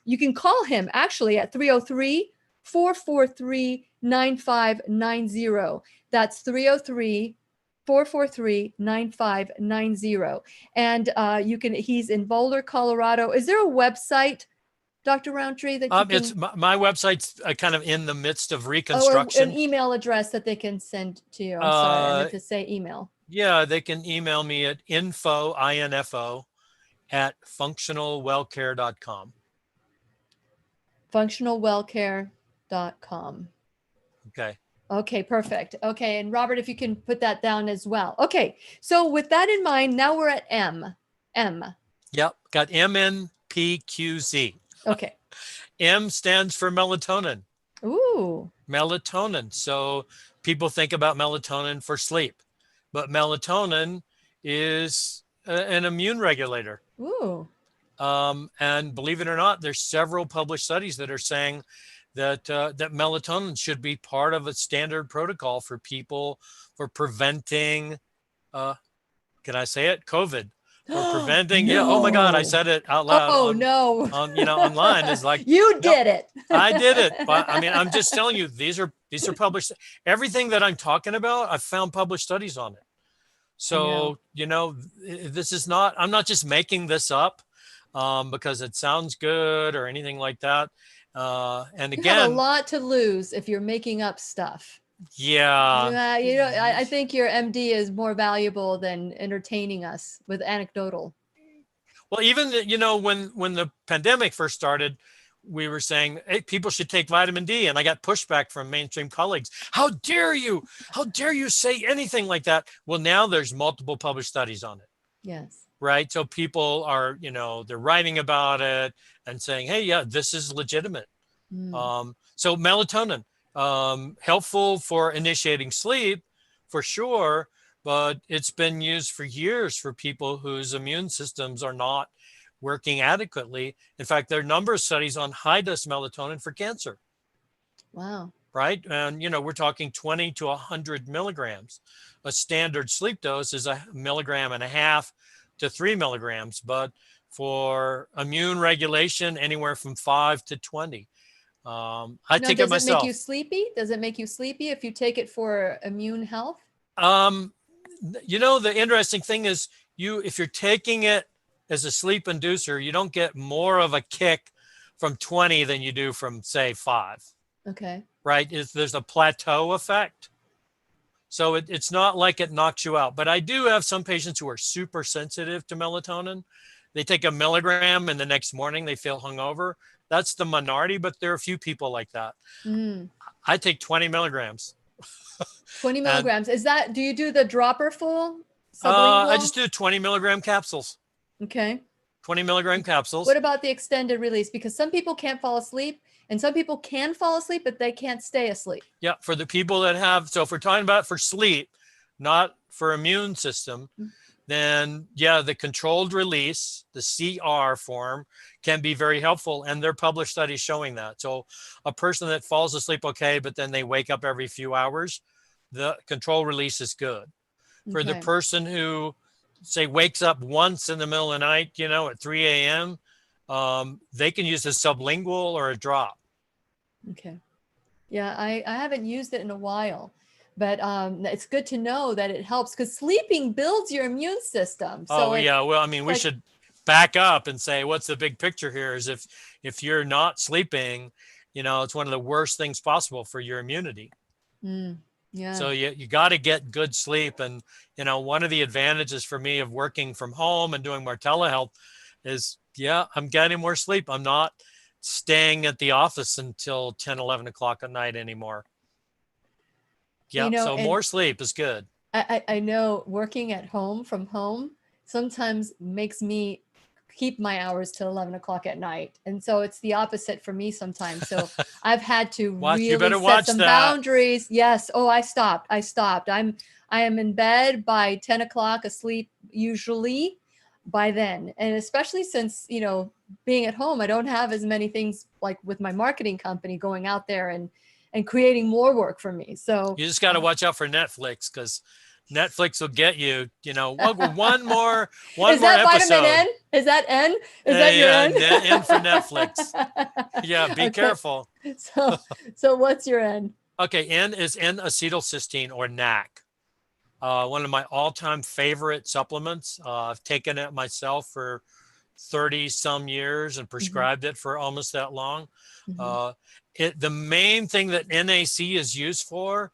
you can call him actually at 303-443-9590. That's 303-443-9590. And he's in Boulder, Colorado. Is there a website, Dr. Rountree, that you can... It's my website's kind of in the midst of reconstruction. Or an email address that they can send to you. I'm sorry, I meant to say email. Yeah, they can email me at info at functionalwellcare.com. Functionalwellcare.com. Okay. Okay, perfect. Okay, and Robert, if you can put that down as well. Okay, so with that in mind, now we're at M. Yep, got MNPQZ. Okay. M stands for melatonin. Ooh. Melatonin. So people think about melatonin for sleep, but melatonin is an immune regulator. Ooh. And believe it or not, there's several published studies that are saying that that melatonin should be part of a standard protocol for people for preventing, can I say it? COVID. For preventing, No. Oh my God, I said it out loud. Oh no. Online is like, you did it. I did it. But I mean, I'm just telling you, these are published. Everything that I'm talking about, I've found published studies on it. So, this is not, I'm not just making this up because it sounds good or anything like that. And again, you have a lot to lose if you're making up stuff. Yeah. I think your MD is more valuable than entertaining us with anecdotal. Well, even, when the pandemic first started, we were saying, hey, people should take vitamin D. And I got pushback from mainstream colleagues. How dare you say anything like that? Well, now there's multiple published studies on it. Yes. Right. So people are, they're writing about it and saying, hey, yeah, this is legitimate. So melatonin, helpful for initiating sleep for sure, but it's been used for years for people whose immune systems are not working adequately. In fact, there are a number of studies on high dose melatonin for cancer. Wow. Right. And, we're talking 20 to 100 milligrams. A standard sleep dose is 1.5 milligrams to 3 milligrams, but for immune regulation, anywhere from 5 to 20. I take it myself. Does it make you sleepy? Does it make you sleepy if you take it for immune health? The interesting thing is if you're taking it as a sleep inducer, you don't get more of a kick from 20 than you do from, say, 5. Okay. Right? There's a plateau effect. So it's not like it knocks you out. But I do have some patients who are super sensitive to melatonin. They take 1 milligram and the next morning they feel hungover. That's the minority, but there are a few people like that. I take 20 milligrams. 20 milligrams. Do you do the dropper full? I just do 20 milligram capsules. Okay. 20 milligram capsules. What about the extended release? Because some people can't fall asleep and some people can fall asleep, but they can't stay asleep. Yeah. For the people that have, so if we're talking about for sleep, not for immune system, then yeah, the controlled release, the CR form can be very helpful. And there are published studies showing that. So a person that falls asleep okay, but then they wake up every few hours, the control release is good. For the person who, say, wakes up once in the middle of the night, at 3 a.m., they can use a sublingual or a drop. Okay. Yeah, I haven't used it in a while, but it's good to know that it helps because sleeping builds your immune system. So Oh yeah, well, I mean, we like, should back up and say what's the big picture here is if you're not sleeping, it's one of the worst things possible for your immunity. yeah. So you got to get good sleep. And, one of the advantages for me of working from home and doing more telehealth is, I'm getting more sleep. I'm not staying at the office until 10, 11 o'clock at night anymore. Yeah. So more sleep is good. I know working at home from home sometimes makes me keep my hours till 11 o'clock at night. And so it's the opposite for me sometimes. So I've had to really set some boundaries. Yes. Oh, I stopped. I am in bed by 10 o'clock, asleep usually by then. And especially since, being at home, I don't have as many things like with my marketing company going out there and creating more work for me. So you just got to watch out for Netflix because Netflix will get you, one more Is that episode. Vitamin N? Is that N? Is that your N? N for Netflix. Yeah, be careful. So what's your N? Okay, N is N-acetylcysteine or NAC. One of my all-time favorite supplements. I've taken it myself for 30 some years and prescribed it for almost that long. The main thing that NAC is used for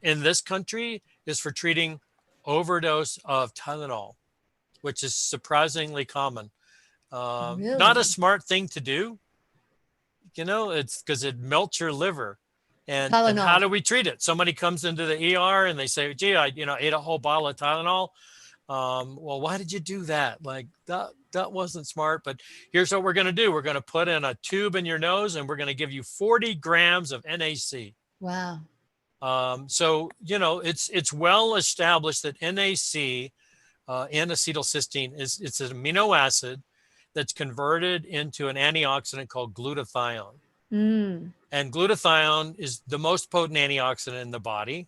in this country is for treating overdose of Tylenol, which is surprisingly common. Really? Not a smart thing to do. It's because it melts your liver. And how do we treat it? Somebody comes into the ER and they say, gee, I ate a whole bottle of Tylenol. Well, why did you do that? Like that wasn't smart, but here's what we're going to do. We're going to put in a tube in your nose and we're going to give you 40 grams of NAC. Wow. So, it's well established that NAC, N-acetylcysteine, it's an amino acid that's converted into an antioxidant called glutathione. And glutathione is the most potent antioxidant in the body,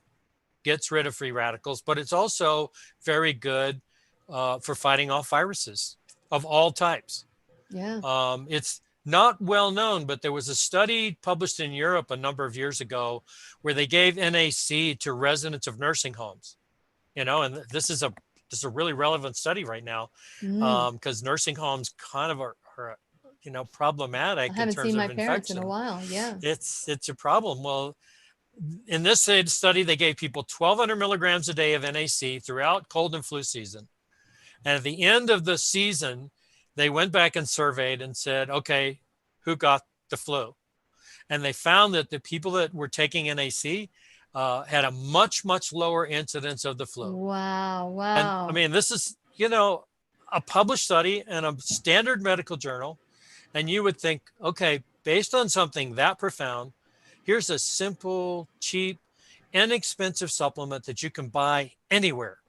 gets rid of free radicals, but it's also very good for fighting off viruses of all types. Yeah. It's not well known, but there was a study published in Europe a number of years ago where they gave NAC to residents of nursing homes, and this is a really relevant study right now because nursing homes kind of are problematic. I haven't seen my parents in a while. Yeah. It's a problem. Well, in this study, they gave people 1,200 milligrams a day of NAC throughout cold and flu season. And at the end of the season, they went back and surveyed and said, okay, who got the flu? And they found that the people that were taking NAC had a much, much lower incidence of the flu. Wow. And I mean, this is, a published study in a standard medical journal. And you would think, okay, based on something that profound, here's a simple, cheap, inexpensive supplement that you can buy anywhere,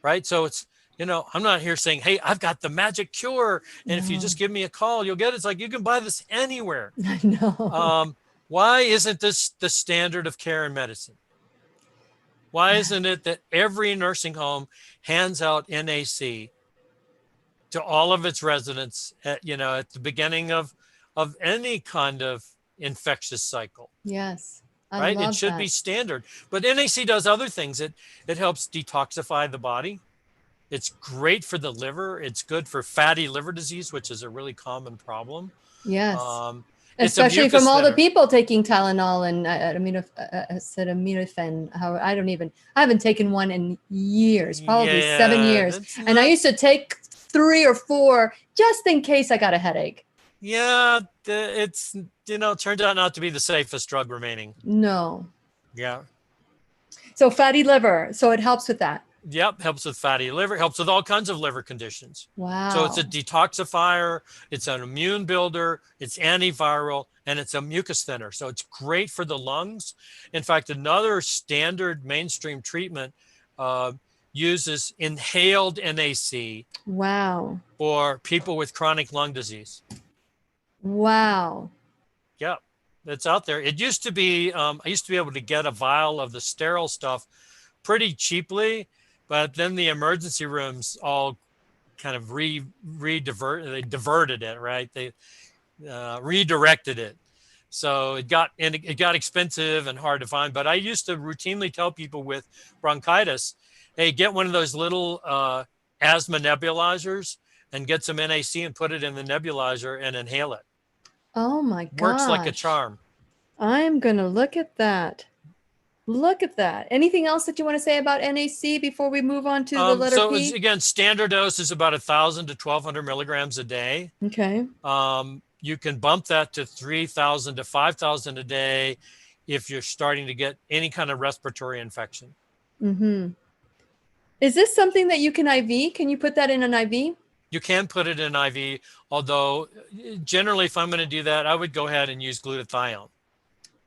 right? So it's, I'm not here saying, hey, I've got the magic cure. And if you just give me a call, you'll get it. It's like, you can buy this anywhere. I know. Why isn't this the standard of care in medicine? Why isn't it that every nursing home hands out NAC to all of its residents at the beginning of any kind of infectious cycle? Yes. Right? It should be standard. But NAC does other things. It helps detoxify the body. It's great for the liver. It's good for fatty liver disease, which is a really common problem. Yes. Especially from all the people taking Tylenol and acetaminophen. I haven't taken one in years, probably 7 years. And I used to take 3 or 4 just in case I got a headache. Yeah, it's, turned out not to be the safest drug remaining. No. Yeah. So fatty liver. So it helps with that. Yep, helps with fatty liver, helps with all kinds of liver conditions. Wow. So it's a detoxifier, it's an immune builder, it's antiviral, and it's a mucus thinner. So it's great for the lungs. In fact, another standard mainstream treatment uses inhaled NAC. Wow. For people with chronic lung disease. Wow. Yep, it's out there. It used to be, I used to be able to get a vial of the sterile stuff pretty cheaply. But then the emergency rooms all kind of diverted it, right? They redirected it. So it got expensive and hard to find. But I used to routinely tell people with bronchitis, hey, get one of those little asthma nebulizers and get some NAC and put it in the nebulizer and inhale it. Oh my gosh. Works like a charm. I'm going to look at that. Look at that. Anything else that you want to say about NAC before we move on to the letter P? So again, standard dose is about 1,000 to 1,200 milligrams a day. Okay. You can bump that to 3,000 to 5,000 a day if you're starting to get any kind of respiratory infection. Mm-hmm. Is this something that you can IV? Can you put that in an IV? You can put it in IV, although generally if I'm going to do that, I would go ahead and use glutathione.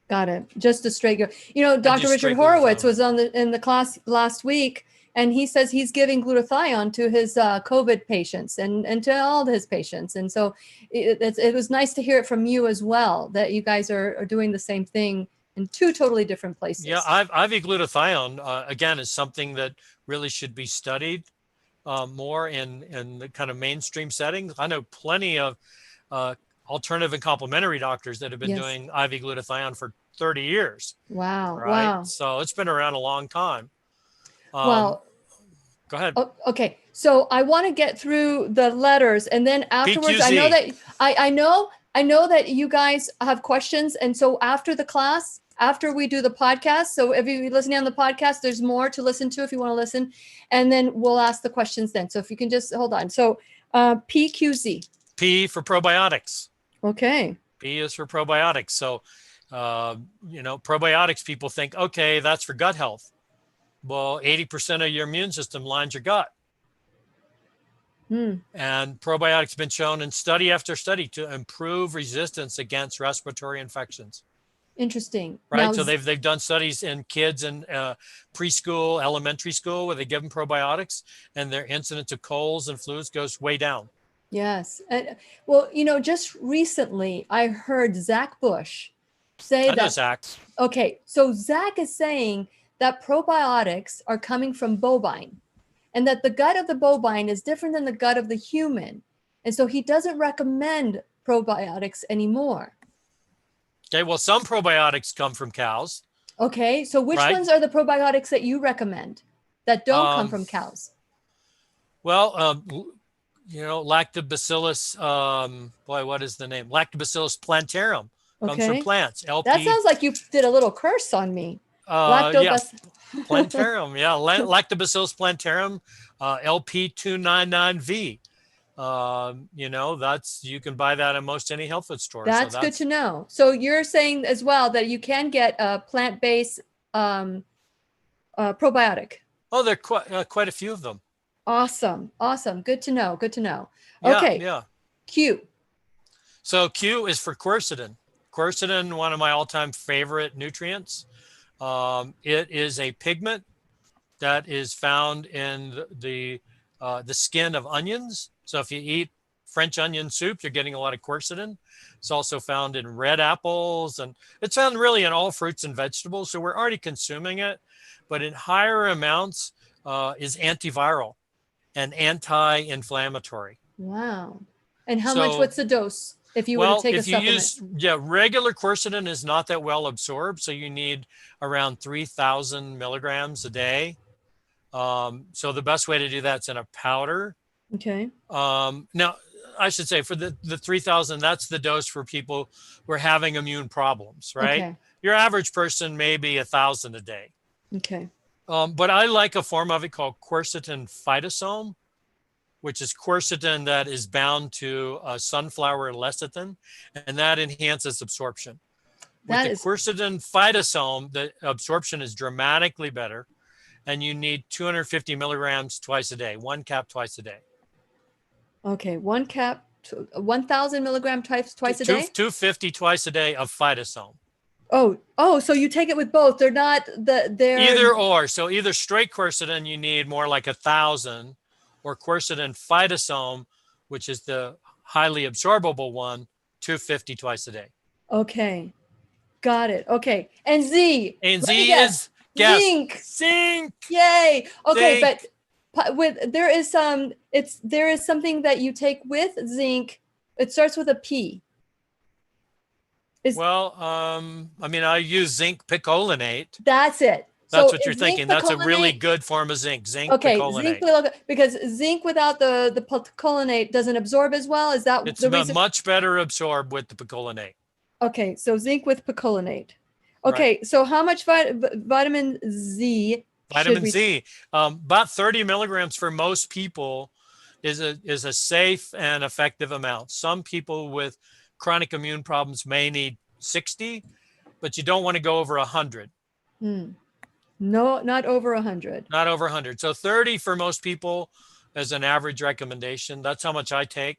Got it. Just a straight go. You know, Dr. Richard Horowitz was in the class last week, and he says he's giving glutathione to his COVID patients and to all his patients. And so it was nice to hear it from you as well, that you guys are doing the same thing in two totally different places. Yeah, IV glutathione, again, is something that really should be studied more in the kind of mainstream settings. I know plenty of alternative and complementary doctors that have been doing IV glutathione for 30 years. Wow. Right? Wow. So it's been around a long time. Well, go ahead. Okay. So I want to get through the letters, and then afterwards, PQZ. I know that I know that you guys have questions. And so after the class, after we do the podcast, so if you're listening on the podcast, there's more to listen to if you want to listen, and then we'll ask the questions then. So if you can just hold on. So PQZ. P for probiotics. Okay. P is for probiotics. So, probiotics, people think, okay, that's for gut health. Well, 80% of your immune system lines your gut. And probiotics have been shown in study after study to improve resistance against respiratory infections. Interesting. Right. Now, so they've done studies in kids in preschool, elementary school, where they give them probiotics and their incidence of colds and flus goes way down. Yes. Well, just recently I heard Zach Bush say that. Zach. Okay. So Zach is saying that probiotics are coming from bovine, and that the gut of the bovine is different than the gut of the human. And so he doesn't recommend probiotics anymore. Okay. Well, some probiotics come from cows. Okay. So which ones are the probiotics that you recommend that don't come from cows? Well, Lactobacillus, what is the name? Lactobacillus plantarum comes from plants. LP. That sounds like you did a little curse on me. Plantarum, yeah. Lactobacillus plantarum, LP299V. You can buy that in most any health food store. That's good to know. So you're saying as well that you can get a plant-based probiotic. Oh, there are quite a few of them. Awesome. Good to know. Yeah, okay. Yeah. Q. So Q is for quercetin. Quercetin, one of my all-time favorite nutrients. It is a pigment that is found in the skin of onions. So if you eat French onion soup, you're getting a lot of quercetin. It's also found in red apples, and it's found really in all fruits and vegetables. So we're already consuming it, but in higher amounts is antiviral and anti-inflammatory. Wow. And what's the dose if you were to take a supplement? Regular quercetin is not that well absorbed. So you need around 3,000 milligrams a day. So the best way to do that's in a powder. Okay. Now, I should say for the 3,000, that's the dose for people who are having immune problems, right? Okay. Your average person may be 1,000 a day. Okay. But I like a form of it called quercetin phytosome, which is quercetin that is bound to sunflower lecithin, and that enhances absorption. With quercetin phytosome, the absorption is dramatically better, and you need 250 milligrams twice a day, 1 cap twice a day. Okay, 1 cap, 1,000 milligram twice a day? 250 twice a day of phytosome. Oh, so you take it with both. They're not they're either or. So either straight quercetin, you need more like 1,000, or quercetin phytosome, which is the highly absorbable one, 250 twice a day. Okay, got it. Okay, and Z. And Z is zinc. Zinc. Yay. Okay, zinc. But there is something that you take with zinc. It starts with a P. Well, I mean, I use zinc picolinate. That's it. That's So what you're is zinc thinking. That's a really picolinate? good form of zinc. Zinc Okay, zinc picolinate. because zinc without the picolinate doesn't absorb as well. Is that It's the reason? much better absorbed with the picolinate. Okay, so zinc with picolinate. Right. Okay, so how much vitamin Z should Vitamin we? Z, about 30 milligrams for most people is a safe and effective amount. Some people with chronic immune problems may need 60, but you don't want to go over 100. No, not over 100. Not over 100. So 30 for most people as an average recommendation. That's how much I take.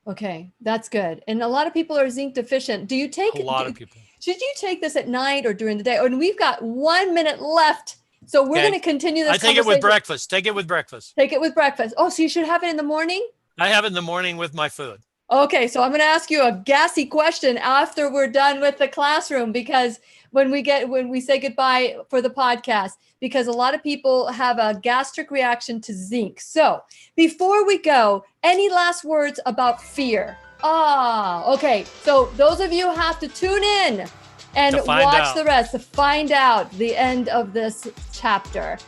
Okay, that's good. And a lot of people are zinc deficient. Do you take A lot of people. Should you take this at night or during the day? And we've got 1 minute left. So we're going to continue this. I take it with breakfast. Take it with breakfast. Take it with breakfast. Oh, so you should have it in the morning? I have it in the morning with my food. Okay, so I'm going to ask you a gassy question after we're done with the classroom, because when we say goodbye for the podcast, because a lot of people have a gastric reaction to zinc. So before we go, any last words about fear? Okay. So those of you have to tune in and watch the rest to find out the end of this chapter.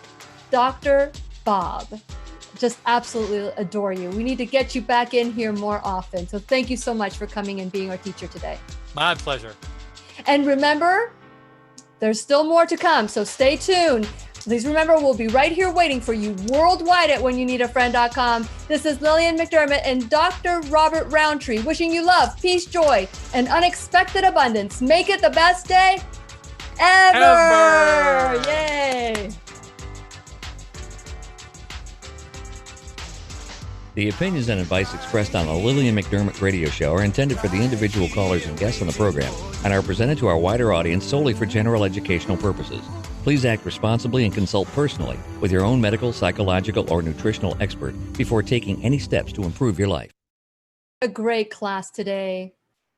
Dr. Bob, just absolutely adore you. We need to get you back in here more often. So thank you so much for coming and being our teacher today. My pleasure. And remember, there's still more to come. So stay tuned. Please remember, we'll be right here waiting for you worldwide at whenyouneedafriend.com. This is Lillian McDermott and Dr. Robert Rountree wishing you love, peace, joy, and unexpected abundance. Make it the best day ever. Yay. The opinions and advice expressed on the Lillian McDermott radio show are intended for the individual callers and guests on the program and are presented to our wider audience solely for general educational purposes. Please act responsibly and consult personally with your own medical, psychological, or nutritional expert before taking any steps to improve your life. A great class today.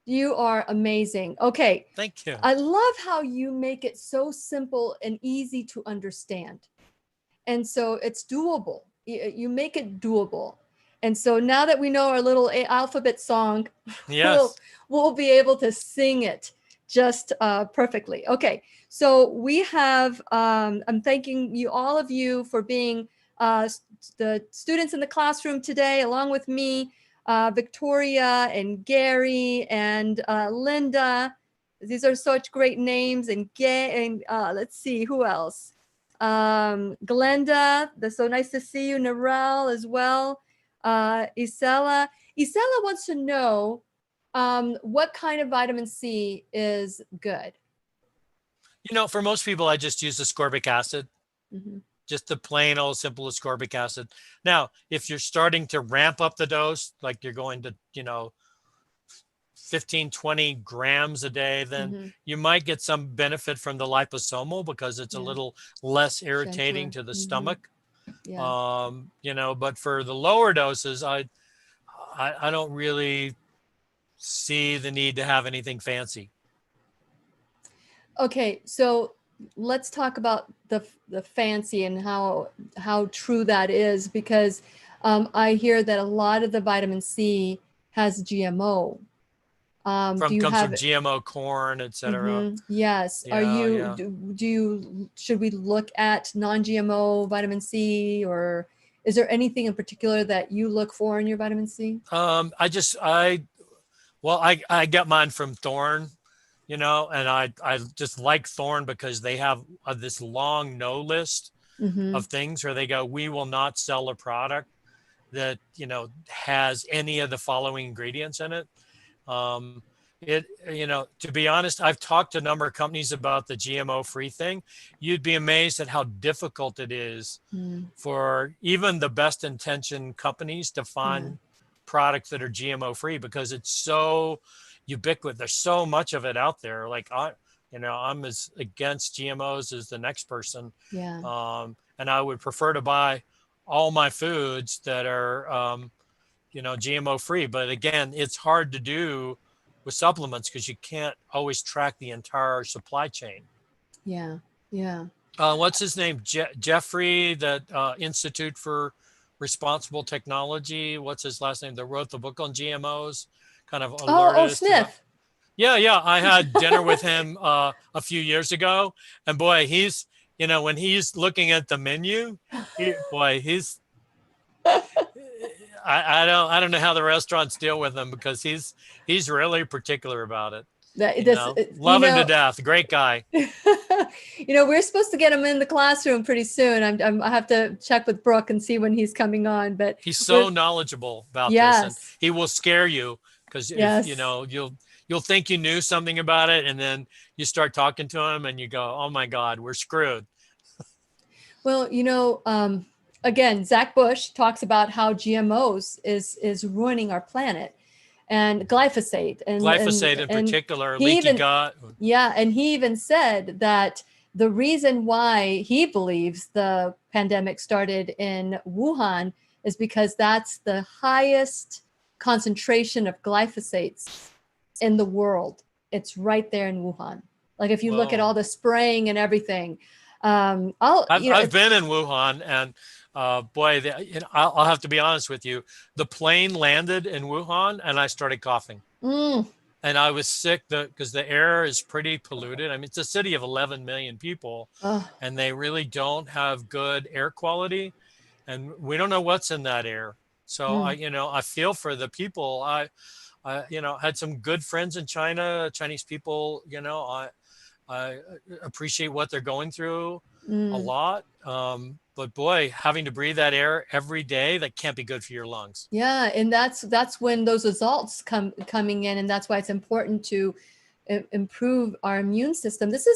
You are amazing. Okay. Thank you. I love how you make it so simple and easy to understand. And so it's doable. You make it doable. And so now that we know our little alphabet song, yes, we'll be able to sing it just perfectly. Okay, so we have, I'm thanking you, all of you, for being the students in the classroom today, along with me, Victoria and Gary and Linda. These are such great names. And let's see, who else? Glenda, that's so nice to see you. Narelle as well. Isela wants to know what kind of vitamin C is good. You know, for most people, I just use ascorbic acid, just the plain old simple ascorbic acid. Now, if you're starting to ramp up the dose, like you're going to, 15, 20 grams a day, then you might get some benefit from the liposomal because it's a little less irritating to the stomach. Yeah. But for the lower doses, I don't really see the need to have anything fancy. Okay, so let's talk about the fancy and how true that is, because I hear that a lot of the vitamin C has GMO. Comes from GMO corn, etc. Yes. Yeah, should we look at non-GMO vitamin C, or is there anything in particular that you look for in your vitamin C? I get mine from Thorne, and I just like Thorne because they have this long no list of things where they go, we will not sell a product that, has any of the following ingredients in it. To be honest, I've talked to a number of companies about the GMO free thing. You'd be amazed at how difficult it is for even the best intentioned companies to find products that are GMO free, because it's so ubiquitous. There's so much of it out there. Like I'm as against GMOs as the next person. Yeah. And I would prefer to buy all my foods that are, GMO free. But again, it's hard to do with supplements because you can't always track the entire supply chain. Yeah. Yeah. What's his name? Jeffrey, that Institute for Responsible Technology. What's his last name? That wrote the book on GMOs, kind of alerted us. Smith. Yeah. I had dinner with him a few years ago, and boy, he's when he's looking at the menu, he's I don't know how the restaurants deal with him because he's really particular about it. That this, Love him to death. Great guy. We're supposed to get him in the classroom pretty soon. I have to check with Brooke and see when he's coming on. But He's so knowledgeable about this, and yes, he will scare you because if yes. you'll think you knew something about it, and then you start talking to him, and you go, "Oh my God, we're screwed." Well, again, Zach Bush talks about how GMOs is ruining our planet, and glyphosate Glyphosate in and particular, he leaky even gut. yeah, and he even said that the reason why he believes the pandemic started in Wuhan is because that's the highest concentration of glyphosates in the world. It's right there in Wuhan. Like if you look at Whoa. all the spraying and everything, I've been in Wuhan, and boy, I'll have to be honest with you. The plane landed in Wuhan, and I started coughing, mm, and I was sick because the air is pretty polluted. I mean, it's a city of 11 million people, oh, and they really don't have good air quality, and we don't know what's in that air. So mm, I feel for the people. I had some good friends in China, Chinese people. I appreciate what they're going through a mm. lot. But boy, having to breathe that air every day, that can't be good for your lungs. Yeah, and that's when those results coming in, and that's why it's important to improve our immune system. This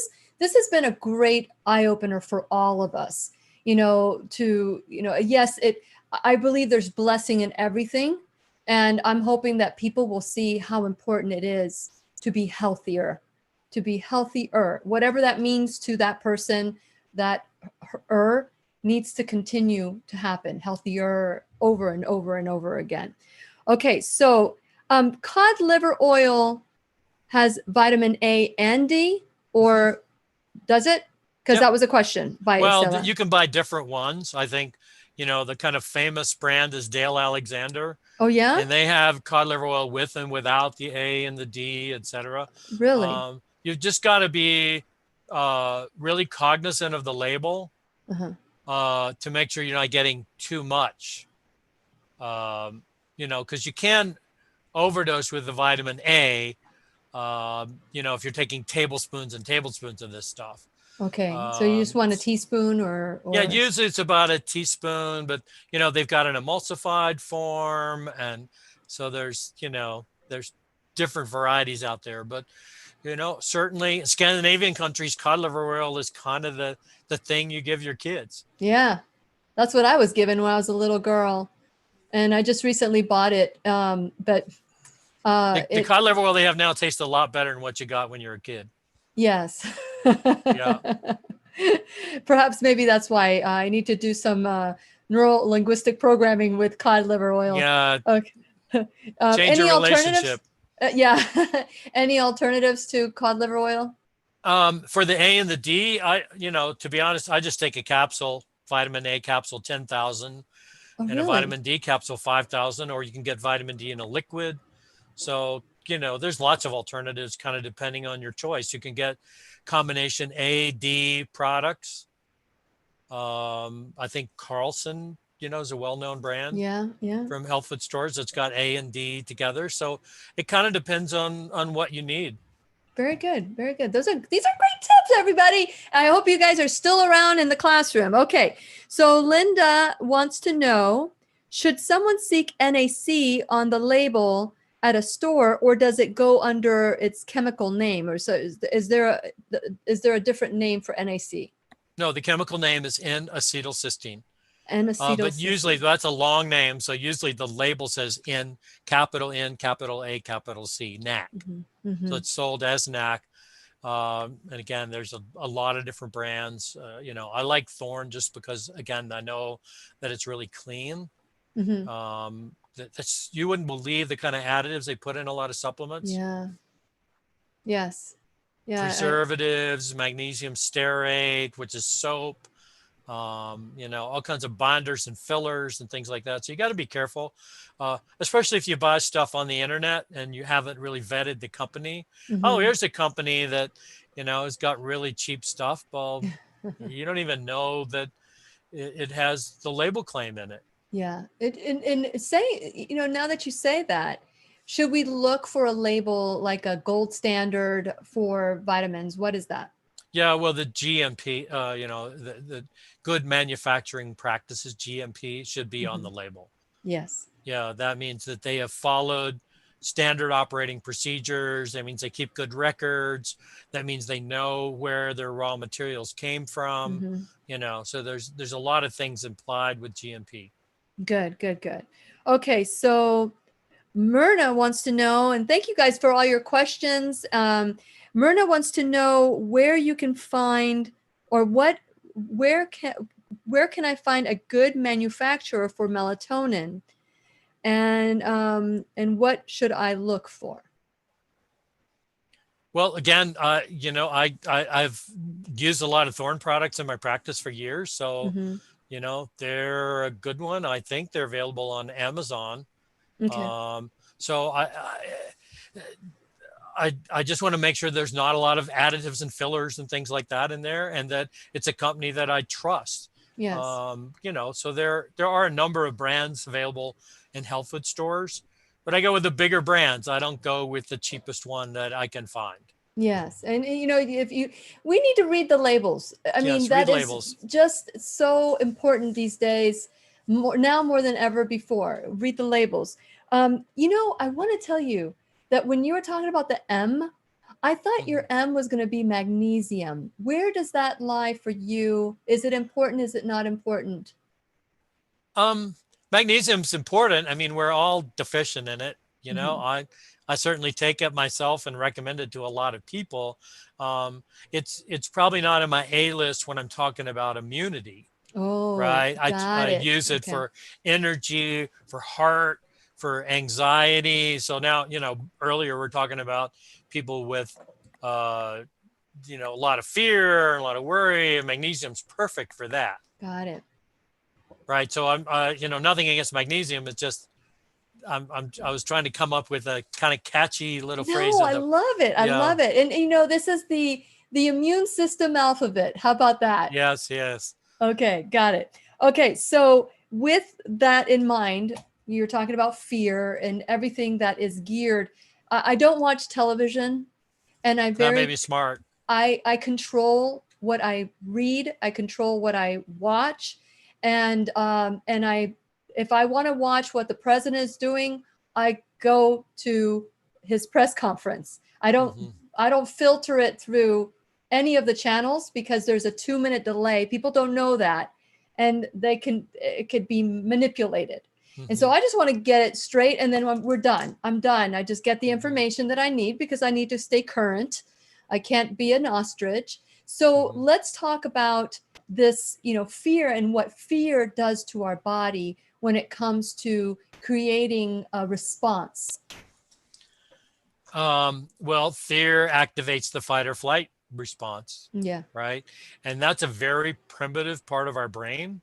has been a great eye opener for all of us. Yes, I believe there's blessing in everything, and I'm hoping that people will see how important it is to be healthier, whatever that means to that person. That needs to continue to happen, healthier over and over and over again. Okay, so cod liver oil has vitamin A and D, or does it? Because Yep. that was a question by Well, Estella. you can buy different ones. I think, the kind of famous brand is Dale Alexander, Oh yeah, and they have cod liver oil with and without the A and the D, etc. really? You've just got to be really cognizant of the label Uh-huh. to make sure you're not getting too much. Because you can overdose with the vitamin A, if you're taking tablespoons and tablespoons of this stuff. Okay, so you just want a teaspoon Yeah, or usually it's about a teaspoon, but they've got an emulsified form, and so there's different varieties out there. But certainly Scandinavian countries, cod liver oil is kind of the thing you give your kids. yeah, that's what I was given when I was a little girl, and I just recently bought it. But The cod liver oil they have now tastes a lot better than what you got when you were a kid. yes. Yeah. Perhaps maybe that's why I need to do some neuro-linguistic programming with cod liver oil. Yeah. Okay. Change Any your alternatives? relationship. Yeah. Any alternatives to cod liver oil? For the A and the D, to be honest, I just take a capsule, vitamin A capsule 10,000, Oh, and a really? vitamin D capsule 5,000, or you can get vitamin D in a liquid. So, there's lots of alternatives kind of depending on your choice. You can get combination A, D products. I think Carlson, is a well-known brand Yeah. Yeah. from health food stores that's got A and D together. So it kind of depends on what you need. Very good. Very good. These are great tips, everybody. I hope you guys are still around in the classroom. Okay. So Linda wants to know, should someone seek NAC on the label at a store, or does it go under its chemical name? Or so is there a different name for NAC? No, the chemical name is N-acetylcysteine. N-acetylcysteine. But usually that's a long name. So usually the label says N, capital A, capital C, NAC. Mm-hmm. Mm-hmm. So it's sold as NAC. And again, there's a lot of different brands. I like Thorne just because, again, I know that it's really clean. Mm-hmm. You wouldn't believe the kind of additives they put in a lot of supplements. Yeah. Yes. Yeah. Preservatives, magnesium stearate, which is soap. all kinds of binders and fillers and things like that. So you got to be careful, especially if you buy stuff on the internet and you haven't really vetted the company. Oh, here's a company that, has got really cheap stuff. Well, you don't even know that it has the label claim in it. Yeah. And say, now that you say that, should we look for a label like a gold standard for vitamins? What is that? Yeah, well, the GMP, the good manufacturing practices, GMP, should be on the label. Yes. Yeah, that means that they have followed standard operating procedures. That means they keep good records. That means they know where their raw materials came from. So there's a lot of things implied with GMP. Good. Okay, so Myrna wants to know, and thank you guys for all your questions. Myrna wants to know where you can find, or where can I find a good manufacturer for melatonin, and what should I look for? Well, again, I've used a lot of Thorne products in my practice for years, so they're a good one. I think they're available on Amazon. Okay. So I just want to make sure there's not a lot of additives and fillers and things like that in there, and that it's a company that I trust. Yes. So there are a number of brands available in health food stores, but I go with the bigger brands. I don't go with the cheapest one that I can find. Yes. And we need to read the labels. I mean, that is just so important these days, now more than ever before. Read the labels. I want to tell you that when you were talking about the M, I thought your M was going to be magnesium. Where does that lie for you? Is it important? Is it not important? Magnesium's important. I mean, we're all deficient in it. I certainly take it myself and recommend it to a lot of people. It's probably not in my A list when I'm talking about immunity. Oh, right. I use it for energy, for heart, for anxiety. So now, earlier we're talking about people with, a lot of fear, a lot of worry, and magnesium's perfect for that. Got it. Right. So I'm, nothing against magnesium. It's just, I was trying to come up with a kind of catchy little phrase. I love it. I love it. And, this is the immune system alphabet. How about that? Yes. Okay. Got it. Okay. So with that in mind, you're talking about fear and everything that is geared. I don't watch television, and that may be smart. I control what I read. I control what I watch. And if I want to watch what the president is doing, I go to his press conference. I don't filter it through any of the channels because there's a 2-minute delay. People don't know that, and it could be manipulated. And so I just want to get it straight, and then we're done. I'm done. I just get the information that I need because I need to stay current. I can't be an ostrich. So let's talk about this, fear and what fear does to our body when it comes to creating a response. Well, fear activates the fight or flight response. Yeah. Right. And that's a very primitive part of our brain.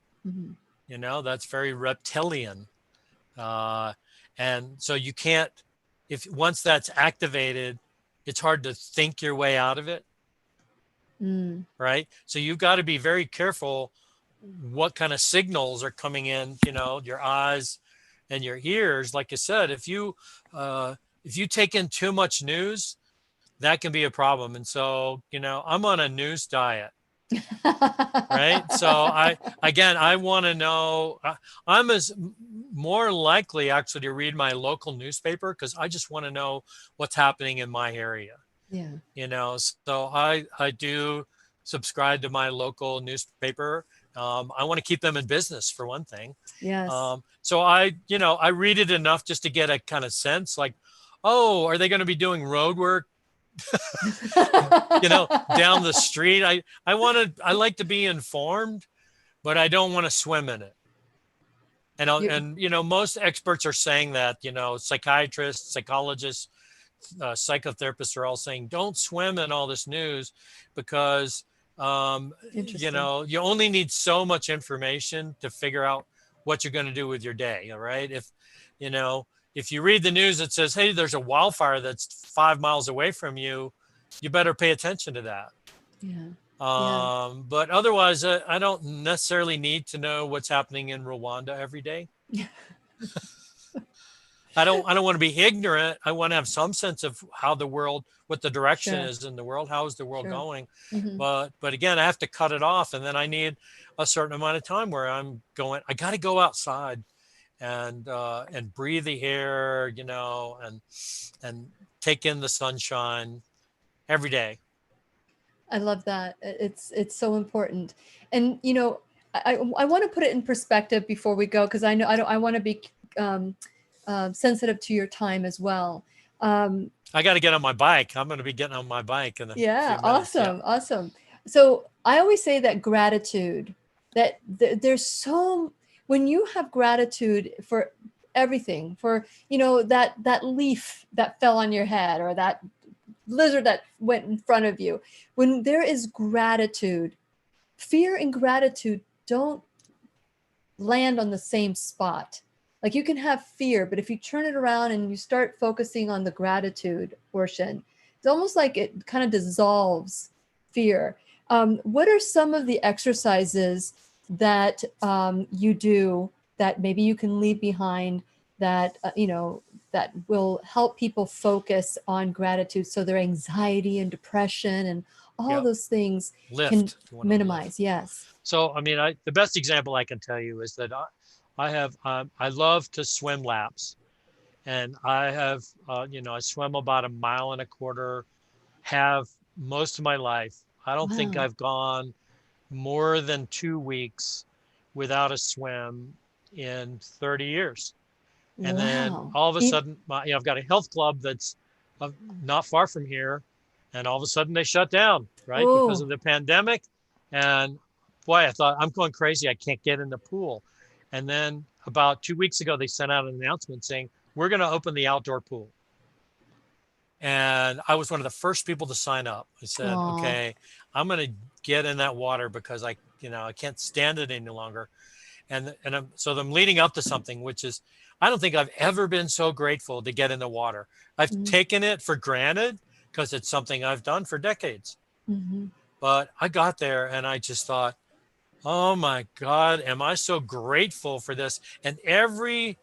That's very reptilian. And so you can't, once that's activated, it's hard to think your way out of it. Right. So you've got to be very careful what kind of signals are coming in, your eyes and your ears. Like I said, if you take in too much news, that can be a problem. And so, I'm on a news diet. Right. So I want to know, I'm more likely actually to read my local newspaper because I just want to know what's happening in my area. Yeah. So I do subscribe to my local newspaper. I want to keep them in business for one thing. Yes. So I read it enough just to get a kind of sense like, oh, are they going to be doing road work down the street? I like to be informed, but I don't want to swim in it. And most experts are saying that, psychiatrists, psychologists, psychotherapists are all saying, don't swim in all this news because You know, you only need so much information to figure out what you're going to do with your day. All right. If, you know, if you read the news that says, hey, there's a wildfire that's 5 miles away from you, you better pay attention to that. Yeah. But otherwise, I don't necessarily need to know what's happening in Rwanda every day. I don't want to be ignorant. I want to have some sense of how the world, what the direction is in the world, how is the world going. But again, I have to cut it off, and then I need a certain amount of time where I'm going. I got to go outside and breathe the air, you know, and take in the sunshine every day. I love that. It's so important. And, you know, I want to put it in perspective before we go, because I know I want to be sensitive to your time as well. I got to get on my bike. I'm going to be getting on my bike in a few minutes. Awesome. So I always say that gratitude, that there's when you have gratitude for everything, for, you know, that leaf that fell on your head, or that lizard that went in front of you, when there is gratitude, fear and gratitude don't land on the same spot. Like, you can have fear, but if you turn it around and you start focusing on the gratitude portion, it's almost like it kind of dissolves fear. What are some of the exercises that you do that maybe you can leave behind, that, you know, that will help people focus on gratitude, so their anxiety and depression and all those things can minimize? Yes. So, I mean, the best example I can tell you is that I love to swim laps, and I have, you know, I swim about 1.25 miles, have most of my life. I don't think I've gone more than 2 weeks without a swim in 30 years. And then all of a sudden, you know, I've got a health club that's not far from here, and all of a sudden they shut down, right? Because of the pandemic. And boy, I thought, I'm going crazy. I can't get in the pool. And then about 2 weeks ago, they sent out an announcement saying, we're going to open the outdoor pool. And I was one of the first people to sign up. I said, okay, I'm going to get in that water because I can't stand it any longer. And so I'm leading up to something, which is, I don't think I've ever been so grateful to get in the water. I've taken it for granted because it's something I've done for decades. But I got there and I just thought, oh my God, am I so grateful for this? And every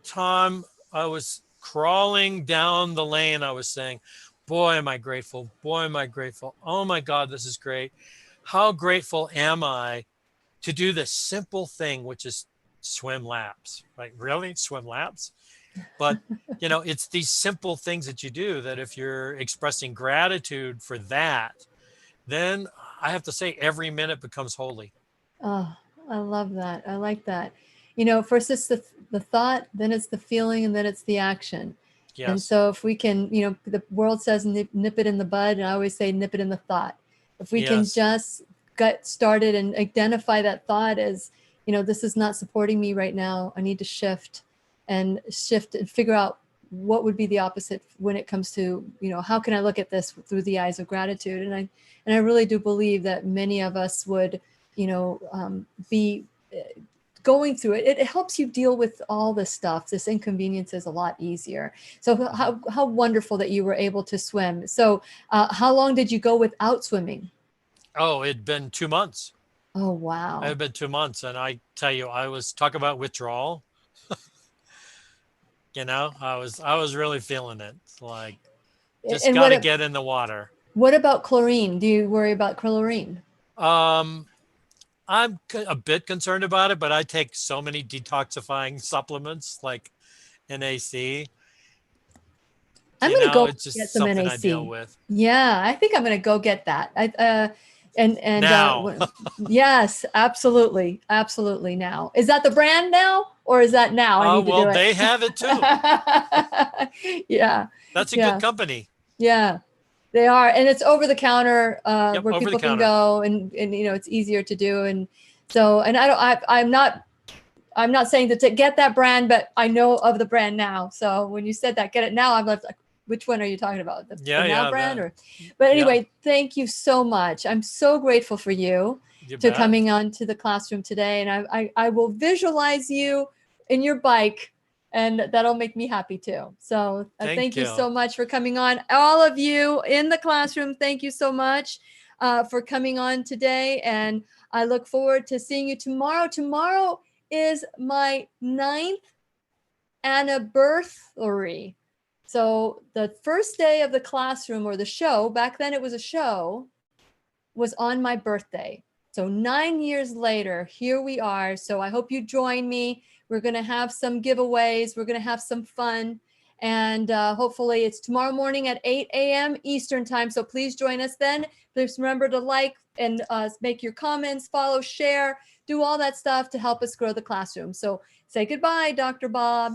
time I was crawling down the lane, I was saying, boy, am I grateful. Boy, am I grateful. Oh my God, this is great. How grateful am I to do this simple thing, which is swim laps, right? Really? Swim laps? But, you know, it's these simple things that you do that if you're expressing gratitude for that, then I have to say every minute becomes holy. Oh, I love that. I like that. You know, first it's the thought, then it's the feeling, and then it's the action. Yes. And so if we can, you know, the world says nip it in the bud, and I always say nip it in the thought. If we can just get started and identify that thought as, you know, this is not supporting me right now. I need to shift and figure out what would be the opposite when it comes to, you know, how can I look at this through the eyes of gratitude? And I really do believe that many of us would, you know, be going through it. It helps you deal with all this stuff. This inconvenience is a lot easier. So how wonderful that you were able to swim. So how long did you go without swimming? Oh, it'd been 2 months. Oh, wow. It had been 2 months. And I tell you, I was talking about withdrawal. You know, I was really feeling it. Like, just got to get in the water. What about chlorine? Do you worry about chlorine? I'm a bit concerned about it, but I take so many detoxifying supplements like NAC. I'm going to go it's just get some something NAC. I deal with. Yeah, I think I'm going to go get that. Now. Yes, absolutely. Absolutely. Now. Is that the brand now, or is that now? Oh, well, they have it too. Yeah. That's a good company. Yeah, they are. And it's over the counter where over people the can go and, you know, it's easier to do. And so, and I'm not saying to get that brand, but I know of the brand now. So when you said that, get it now, I'm like, which one are you talking about? The Yeah, Now yeah, brand that- or, but yeah. anyway, thank you so much. I'm so grateful for you You to bet. coming on to the classroom today. And I will visualize you in your bike, and that'll make me happy too. So thank you you. so much for coming on. All of you in the classroom, thank you so much for coming on today. And I look forward to seeing you tomorrow. Tomorrow is my 9th anniversary. So the first day of the classroom or the show, back then it was a show, was on my birthday. So 9 years later, here we are. So I hope you join me. We're going to have some giveaways. We're going to have some fun. And hopefully it's tomorrow morning at 8 a.m. Eastern time. So please join us then. Please remember to like and make your comments, follow, share, do all that stuff to help us grow the classroom. So say goodbye, Dr. Bob.